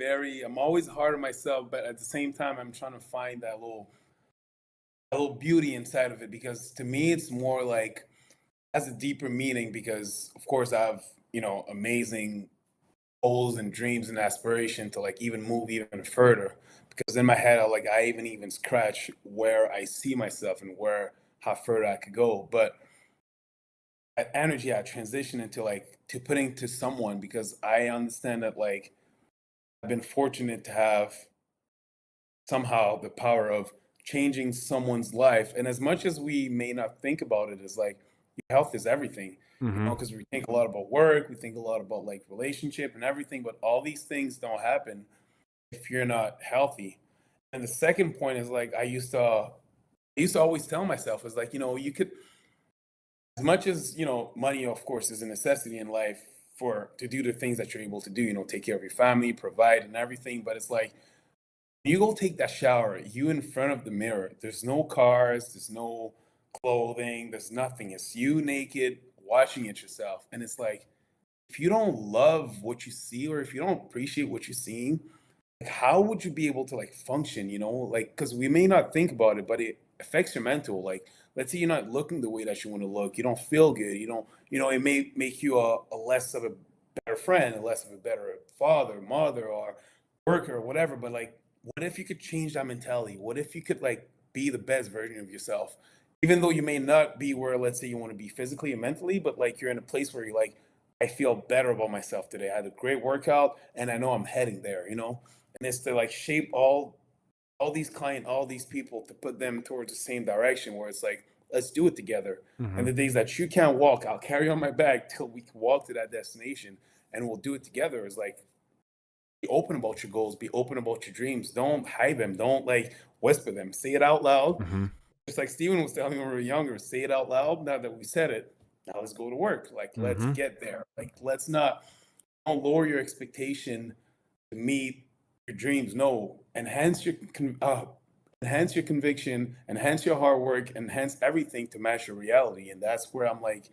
[SPEAKER 2] always hard on myself, but at the same time, I'm trying to find that little beauty inside of it, because to me, it's more like has a deeper meaning, because of course I have, you know, amazing goals and dreams and aspiration to like even move even further, because in my head, I even scratch where I see myself and where how further I could go. But that energy I transition into like to putting to someone, because I understand that like I've been fortunate to have somehow the power of changing someone's life. And as much as we may not think about it as like your health is everything, you
[SPEAKER 1] Mm-hmm.
[SPEAKER 2] know, because we think a lot about work, we think a lot about like relationship and everything, but all these things don't happen if you're not healthy. And the second point is like I used to always tell myself is like, you know, you could, as much as, you know, money of course is a necessity in life for to do the things that you're able to do, you know, take care of your family, provide and everything, but it's like you go take that shower, you in front of the mirror. There's no cars, there's no clothing, there's nothing. It's you naked watching it yourself. And it's like, if you don't love what you see, or if you don't appreciate what you're seeing, like how would you be able to like function, you know? Like, because we may not think about it, but it affects your mental. Like, let's say you're not looking the way that you want to look, you don't feel good, you don't, you know, it may make you a less of a better friend, a less of a better father, mother, or worker, or whatever. But like, what if you could change that mentality? What if you could like be the best version of yourself? Even though you may not be where, let's say, you want to be physically and mentally, but like you're in a place where you're like, I feel better about myself today. I had a great workout and I know I'm heading there, you know? And it's to like shape all these people to put them towards the same direction, where it's like, let's do it together.
[SPEAKER 1] Mm-hmm.
[SPEAKER 2] And the days that you can't walk, I'll carry on my back till we can walk to that destination, and we'll do it together. Is like, be open about your goals, be open about your dreams. Don't hide them. Don't like whisper them. Say it out loud.
[SPEAKER 1] Mm-hmm.
[SPEAKER 2] Just like Steven was telling me when we were younger, say it out loud. Now that we said it, now let's go to work. Like, let's
[SPEAKER 1] Mm-hmm.
[SPEAKER 2] get there. Like, let's not, don't lower your expectation to meet your dreams. No, enhance your conviction, enhance your hard work, enhance everything to match your reality. And that's where I'm like,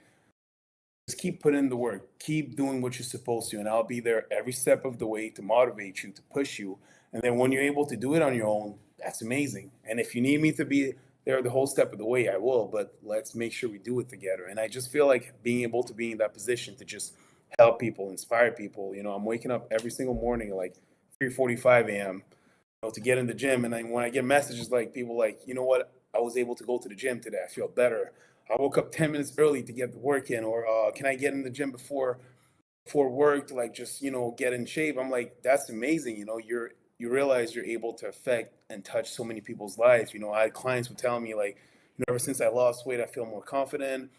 [SPEAKER 2] just keep putting in the work, keep doing what you're supposed to, and I'll be there every step of the way to motivate you, to push you. And then when you're able to do it on your own, that's amazing. And if you need me to be there the whole step of the way, I will. But let's make sure we do it together. And I just feel like being able to be in that position to just help people, inspire people. You know, I'm waking up every single morning at like 3:45 a.m. You know, to get in the gym, and then when I get messages like people like, you know what, I was able to go to the gym today. I feel better. I woke up 10 minutes early to get the work in, or can I get in the gym before work to like just get in shape. I'm like, that's amazing. You realize you're able to affect and touch so many people's lives. I had clients who tell me like, ever since I lost weight, I feel more confident.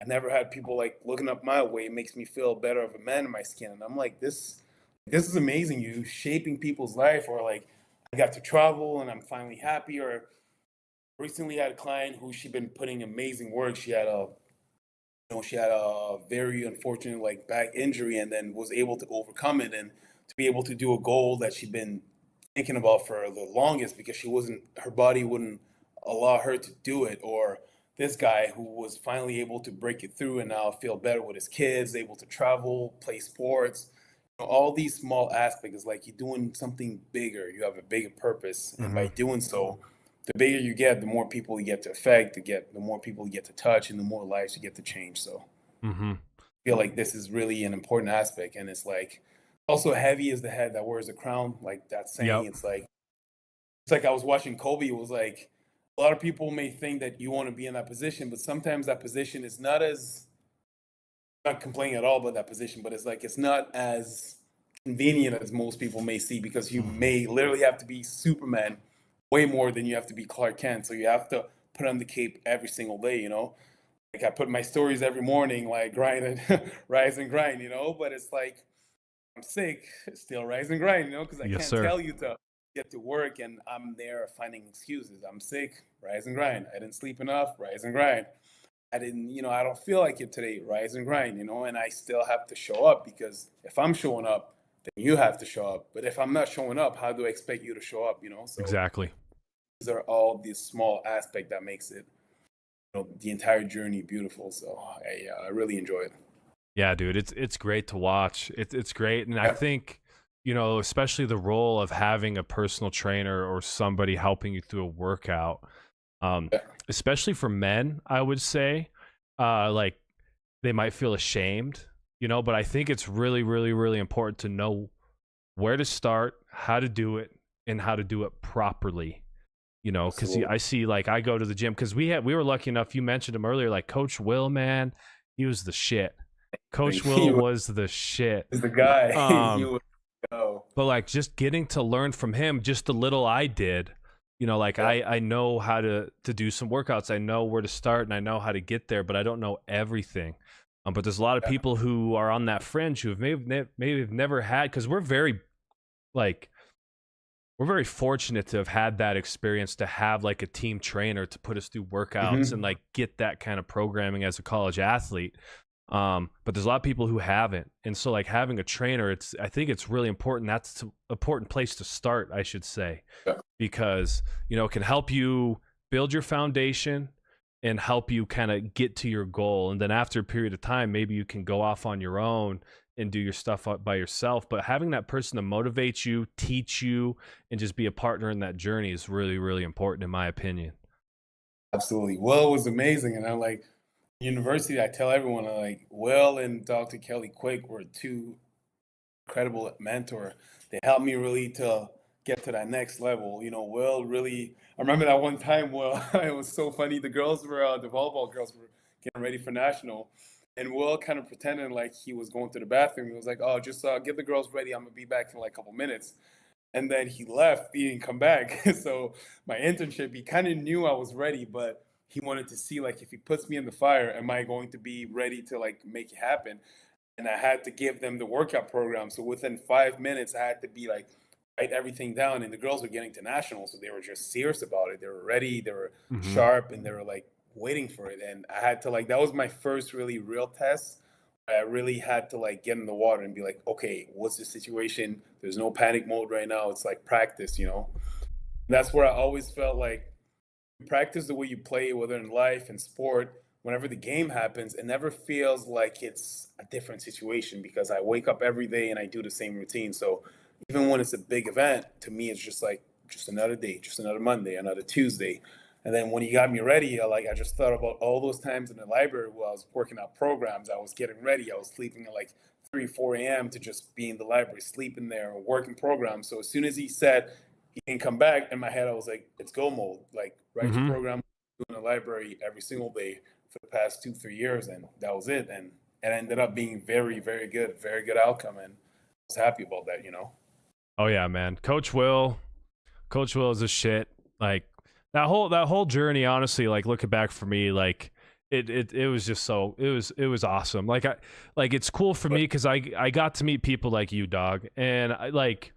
[SPEAKER 2] I never had people like looking up my weight. It makes me feel better of a man in my skin. And I'm like, this is amazing. You shaping people's life. Or like, I got to travel and I'm finally happy. Or recently had a client who she been putting amazing work. She had a very unfortunate like back injury, and then was able to overcome it, and to be able to do a goal that she'd been thinking about for the longest, because her body wouldn't allow her to do it. Or this guy who was finally able to break it through and now feel better with his kids, able to travel, play sports. All these small aspects, like you're doing something bigger, you have a bigger purpose, and by
[SPEAKER 1] Mm-hmm.
[SPEAKER 2] doing so, the bigger you get, the more people you get to affect, the more people you get to touch, and the more lives you get to change. So
[SPEAKER 1] Mm-hmm.
[SPEAKER 2] I feel like this is really an important aspect, and it's like also heavy is the head that wears the crown. Like that saying,
[SPEAKER 1] Yep.
[SPEAKER 2] it's like I was watching Kobe. It was like a lot of people may think that you want to be in that position, but sometimes that position is not as, not complaining at all about that position, but it's like it's not as convenient as most people may see, because you may literally have to be Superman way more than you have to be Clark Kent. So you have to put on the cape every single day. Like I put my stories every morning, like grind and rise and grind. But it's like I'm sick, still rise and grind, because I
[SPEAKER 1] Yes,
[SPEAKER 2] can't
[SPEAKER 1] sir.
[SPEAKER 2] tell you to get to work and I'm there finding excuses. I'm sick, rise and grind. I didn't sleep enough, rise and grind. I don't feel like it today, rise and grind, and I still have to show up, because if I'm showing up, then you have to show up. But if I'm not showing up, how do I expect you to show up? So
[SPEAKER 1] Exactly.
[SPEAKER 2] these are all these small aspects that makes it, the entire journey beautiful. So I really enjoy it.
[SPEAKER 1] Yeah, dude, it's great to watch. It's great, and I
[SPEAKER 2] Yeah.
[SPEAKER 1] think especially the role of having a personal trainer or somebody helping you through a workout, um,
[SPEAKER 2] Yeah.
[SPEAKER 1] especially for men, I would say, like they might feel ashamed, but I think it's really, really, really important to know where to start, how to do it, and how to do it properly. Because
[SPEAKER 2] Absolutely.
[SPEAKER 1] I see, like, I go to the gym because we were lucky enough. You mentioned him earlier, like Coach Will, man, he was the shit. Coach
[SPEAKER 2] He
[SPEAKER 1] Will
[SPEAKER 2] was
[SPEAKER 1] was the shit.
[SPEAKER 2] the guy. He
[SPEAKER 1] Um,
[SPEAKER 2] was go.
[SPEAKER 1] but like just getting to learn from him, just the little I did, like
[SPEAKER 2] Yeah.
[SPEAKER 1] I know how to do some workouts. I know where to start and I know how to get there, but I don't know everything. But there's a lot of
[SPEAKER 2] Yeah.
[SPEAKER 1] people who are on that fringe who have maybe have never had, because like we're very fortunate to have had that experience, to have like a team trainer to put us through workouts and
[SPEAKER 2] Hmm.
[SPEAKER 1] like get that kind of programming as a college athlete. But there's a lot of people who haven't, and so like having a trainer, I think it's really important. That's an important place to start, I should say,
[SPEAKER 2] Yeah.
[SPEAKER 1] because it can help you build your foundation and help you kind of get to your goal, and then after a period of time, maybe you can go off on your own and do your stuff up by yourself. But having that person to motivate you, teach you, and just be a partner in that journey is really, really important, in my opinion.
[SPEAKER 2] Absolutely. Will was amazing, and I'm like, university. I tell everyone, I'm like, Will and Dr. Kelly Quick were two incredible mentor. They helped me really to get to that next level. Will really. I remember that one time. Will, it was so funny. The volleyball girls were getting ready for national, and Will kind of pretended like he was going to the bathroom. He was like, "Oh, just get the girls ready. I'm gonna be back in like a couple minutes." And then he left. He didn't come back. So my internship, he kind of knew I was ready, but he wanted to see like if he puts me in the fire, am I going to be ready to like make it happen? And I had to give them the workout program. So within 5 minutes, I had to be like write everything down. And the girls were getting to nationals, so they were just serious about it. They were ready, they were
[SPEAKER 1] Hmm.
[SPEAKER 2] sharp, and they were like waiting for it. And I had to like that was my first really real test. I really had to like get in the water and be like, okay, what's the situation? There's no panic mode right now. It's like practice. That's where I always felt like you practice the way you play, whether in life and sport. Whenever the game happens, it never feels like it's a different situation, because I wake up every day and I do the same routine. So even when it's a big event, to me, it's just like just another day, just another Monday, another Tuesday. And then when you got me ready, I just thought about all those times in the library where I was working out programs. I was getting ready. I was sleeping at like 3, 4 a.m. to just be in the library, sleeping there, or working programs. So as soon as he said he didn't come back, in my head I was like, it's go mode. Like write your
[SPEAKER 1] Hmm.
[SPEAKER 2] program, in the library every single day for the past 2, 3 years, and that was it. And it ended up being very good outcome, and I was happy about that.
[SPEAKER 1] Oh yeah, man. Coach Will is a shit. Like that whole journey, honestly, like looking back for me, like it was just so it was awesome. Like it's cool for
[SPEAKER 2] But
[SPEAKER 1] me because I got to meet people like you, dog. And I like,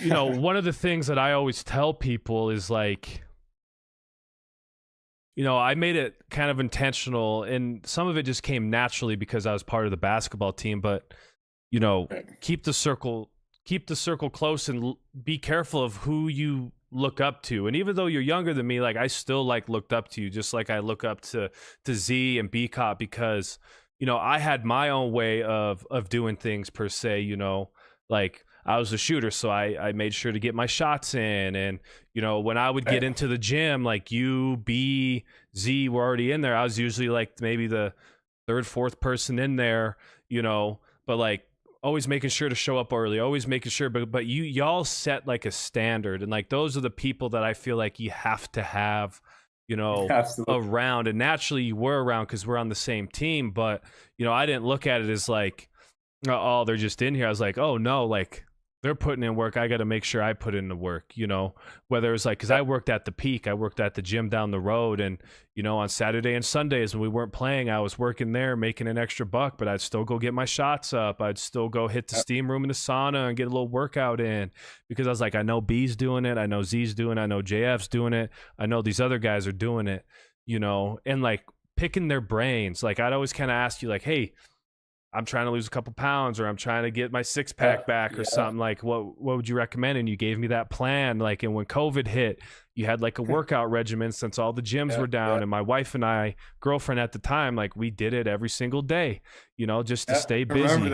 [SPEAKER 1] one of the things that I always tell people is like, I made it kind of intentional, and some of it just came naturally because I was part of the basketball team. But keep the circle close, and be careful of who you look up to. And even though you're younger than me, like I still like looked up to you, just like I look up to Z and B Cop, because I had my own way of doing things per se. Like I was a shooter, so I made sure to get my shots in. And when I would get into the gym, like you, B, Z were already in there. I was usually like maybe the third, fourth person in there, but like always making sure to show up early, always making sure. But y'all set like a standard, and like those are the people that I feel like you have to have,
[SPEAKER 2] absolutely.
[SPEAKER 1] around. And naturally you were around because we're on the same team. But I didn't look at it as like, oh, they're just in here. I was like, oh no, like they're putting in work. I got to make sure I put in the work, whether it's like, because I worked at the Peak, I worked at the gym down the road, and on Saturday and Sundays when we weren't playing, I was working there making an extra buck, but I'd still go get my shots up. I'd still go hit the steam room in the sauna and get a little workout in, because I was like, I know B's doing it, I know Z's doing it, I know JF's doing it, I know these other guys are doing it, and like picking their brains. Like I'd always kind of ask you like, hey, I'm trying to lose a couple pounds, or I'm trying to get my six pack back or something. Like, what would you recommend? And you gave me that plan. Like, and when COVID hit, you had like a workout regimen, since all the gyms were down. And my wife and I, girlfriend at the time, like we did it every single day, just to stay busy,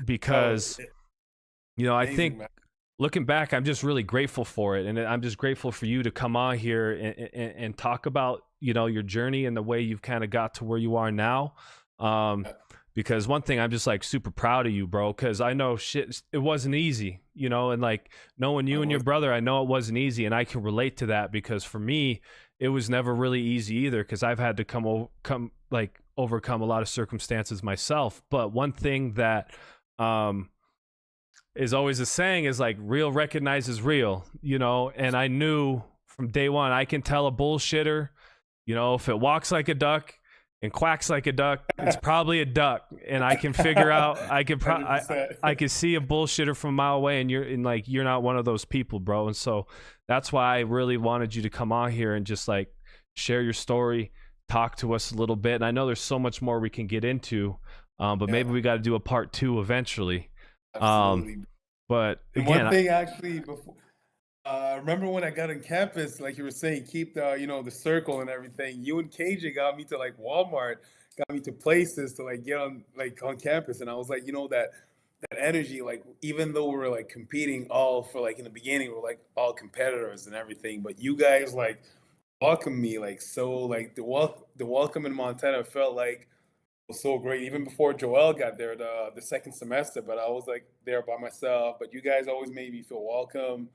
[SPEAKER 1] because, I think looking back, I'm just really grateful for it. And I'm just grateful for you to come on here and talk about, your journey and the way you've kind of got to where you are now. Because one thing, I'm just like super proud of you, bro, because I know it wasn't easy, and like knowing you and your brother, I know it wasn't easy, and I can relate to that, because for me, it was never really easy either, because I've had to overcome a lot of circumstances myself. But one thing that is always a saying is like, real recognizes real, and I knew from day one, I can tell a bullshitter, if it walks like a duck and quacks like a duck, it's probably a duck. And I can figure out, I can see a bullshitter from a mile away, and you're not one of those people, bro. And so that's why I really wanted you to come on here and just like share your story, talk to us a little bit. And I know there's so much more we can get into, but maybe we got to do a part 2 eventually.
[SPEAKER 2] Absolutely.
[SPEAKER 1] But
[SPEAKER 2] and
[SPEAKER 1] again,
[SPEAKER 2] one thing actually before, remember when I got on campus, like you were saying, keep the the circle and everything. You and KJ got me to like Walmart, got me to places to like get on campus, and I was like, that energy, like even though we were like competing all for like in the beginning, we're like all competitors and everything, but you guys like welcomed me like so, like the welcome in Montana felt like was so great. Even before Joel got there, the second semester, but I was like there by myself. But you guys always made me feel welcome.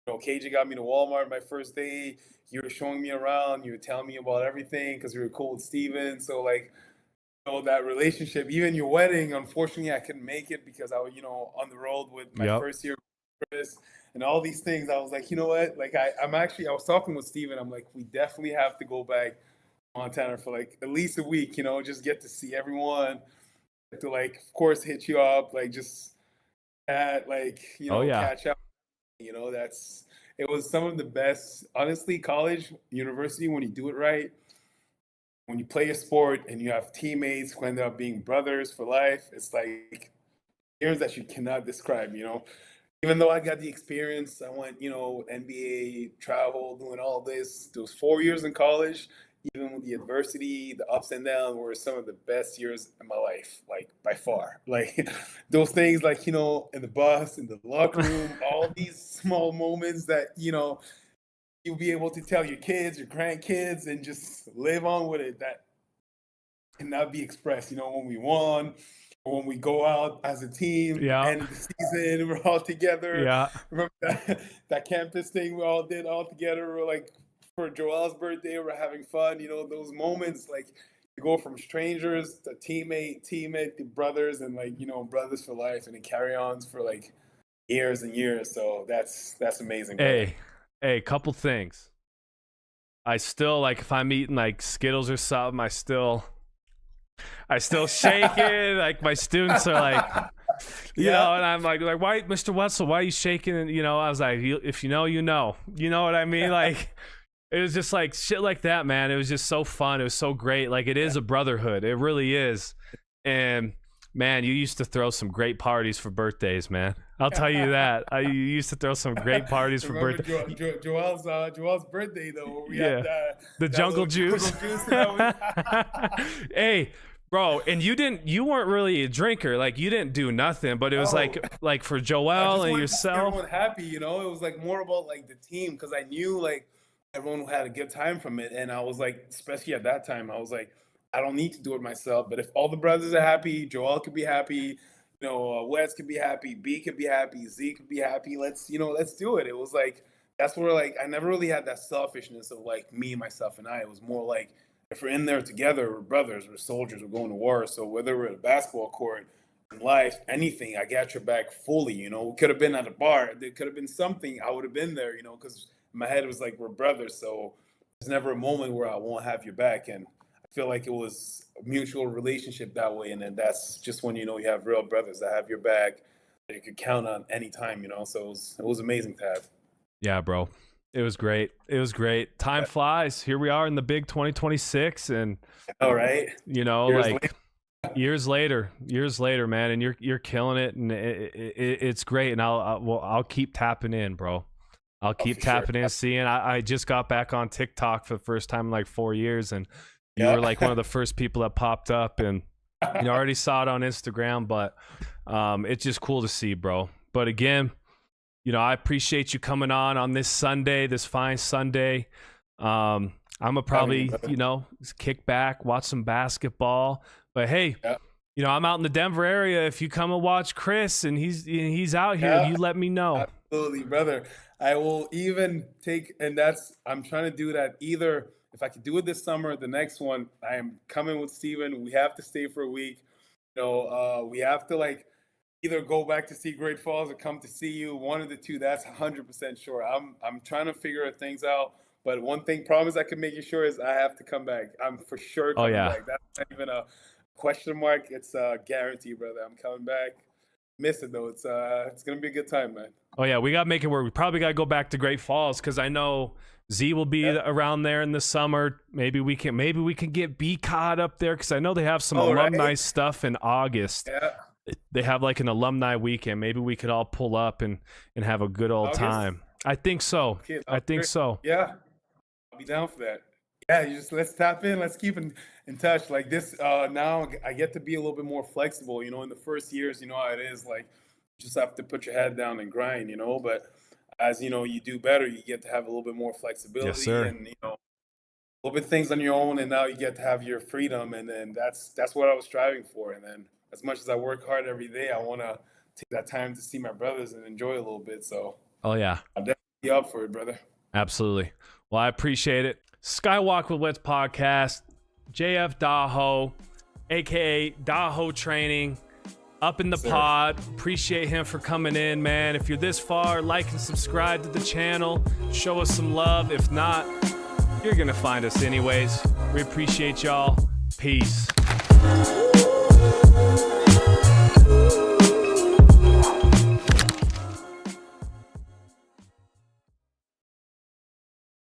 [SPEAKER 2] KJ got me to Walmart my first day. You were showing me around. You were telling me about everything because you were cool with Steven. So like, that relationship, even your wedding, unfortunately I couldn't make it because I was, on the road with my first year Chris and all these things. I was like, you know what? Like I was talking with Steven. I'm like, we definitely have to go back to Montana for like at least a week, just get to see everyone, to like, of course, hit you up, like just at like, catch up. It was some of the best, honestly, college, university, when you do it right, when you play a sport and you have teammates who end up being brothers for life, it's like years that you cannot describe, Even though I got the experience, I went, NBA, travel, doing all this. Those 4 years in college, even with the adversity, the ups and downs, were some of the best years in my life, like by far. Like those things, like, in the bus, in the locker room, all these small moments that, you'll be able to tell your kids, your grandkids, and just live on with it, that cannot be expressed. When we won, when we go out as a team, end of the season, we're all together.
[SPEAKER 1] Yeah.
[SPEAKER 2] Remember that campus thing we all did all together? We're like for Joel's birthday. We're having fun. You know, those moments, like, you go from strangers to teammate to brothers, and, like, you know, brothers for life, and it carry-ons for, like, years and years. So that's amazing, brother.
[SPEAKER 1] Hey, couple things. I still, like, if I'm eating like Skittles or something, I still shake it. Like, my students are like, you know, and I'm like, why, Mr. Wetzel, why are you shaking? And, you know, I was like, if you know, you know what I mean? Like, it was just like shit like that, man. It was just so fun. It was so great. Like, it is a brotherhood. It really is. And man, you used to throw some great parties for birthdays, man. I'll tell you that. You used to throw some great parties for birthdays.
[SPEAKER 2] Joel's birthday, though. We
[SPEAKER 1] Yeah,
[SPEAKER 2] had,
[SPEAKER 1] the jungle juice. Hey, bro, and you weren't really a drinker. Like, you didn't do nothing, but it was like for Joel and yourself.
[SPEAKER 2] Everyone happy, you know. It was like more about like the team, because I knew like everyone had a good time from it, and I was like, especially at that time, I was like, I don't need to do it myself, but if all the brothers are happy, Joel could be happy, you know, Wetz could be happy, B could be happy, Z could be happy. Let's do it. It was like, that's where, like, I never really had that selfishness of like me, myself, and I. It was more like, if we're in there together, we're brothers, we're soldiers, we're going to war. So whether we're at a basketball court, in life, anything, I got your back fully. You know, we could have been at a bar, there could have been something, I would have been there. You know, because in my head it was like, we're brothers. So there's never a moment where I won't have your back, and feel like it was a mutual relationship that way. And then that's just when, you know, you have real brothers that have your back, that you could count on anytime, you know. So it was amazing to have.
[SPEAKER 1] Yeah, bro. It was great. It was great. Time flies. Here we are in the big 2026, and
[SPEAKER 2] all right,
[SPEAKER 1] you know, years later, man, and you're killing it, and it's great. And I'll keep tapping in, bro. I'll keep tapping in, seeing. I just got back on TikTok for the first time in like 4 years, and you were like one of the first people that popped up, and you know, I already saw it on Instagram, but it's just cool to see, bro. But again, you know, I appreciate you coming on this Sunday, this fine Sunday. I'm gonna probably, you know, kick back, watch some basketball. But hey, you know, I'm out in the Denver area. If you come and watch Chris and he's out here, you let me know.
[SPEAKER 2] Absolutely, brother. I will even take, and I'm trying to do that either. If I could do it this summer, the next one, I am coming with Steven. We have to stay for a week. You know, we have to like either go back to see Great Falls or come to see you. One of the two, that's 100% sure. I'm trying to figure things out. But one thing, promise I can make you sure, is I have to come back. I'm for sure coming back. That's not even a question mark. It's a guarantee, brother. I'm coming back. Miss it though. It's gonna be a good time, man.
[SPEAKER 1] Oh yeah, we gotta make it work. We probably gotta go back to Great Falls, because I know Z will be around there in the summer. Maybe we can get B caught up there, because I know they have some alumni stuff in August. Yeah. They have like an alumni weekend. Maybe we could all pull up and have a good old time. I think so. Okay, I think so.
[SPEAKER 2] Yeah, I'll be down for that. Yeah, let's tap in. Let's keep in touch. Like this, now I get to be a little bit more flexible. You know, in the first years, you know how it is. Like, you just have to put your head down and grind. You know, but as you know, you do better. You get to have a little bit more flexibility.
[SPEAKER 1] Yes, sir.
[SPEAKER 2] And you know, a little bit things on your own, and now you get to have your freedom. And then that's what I was striving for. And then, as much as I work hard every day, I want to take that time to see my brothers and enjoy a little bit. So,
[SPEAKER 1] oh yeah,
[SPEAKER 2] I'm definitely up for it, brother.
[SPEAKER 1] Absolutely. Well, I appreciate it. Skywalk with Wetz podcast, JF Daho, aka Daho Training, up in the pod. Appreciate him for coming in, man. If you're this far, like and subscribe to the channel. Show us some love. If not, you're gonna find us anyways. We appreciate y'all. Peace.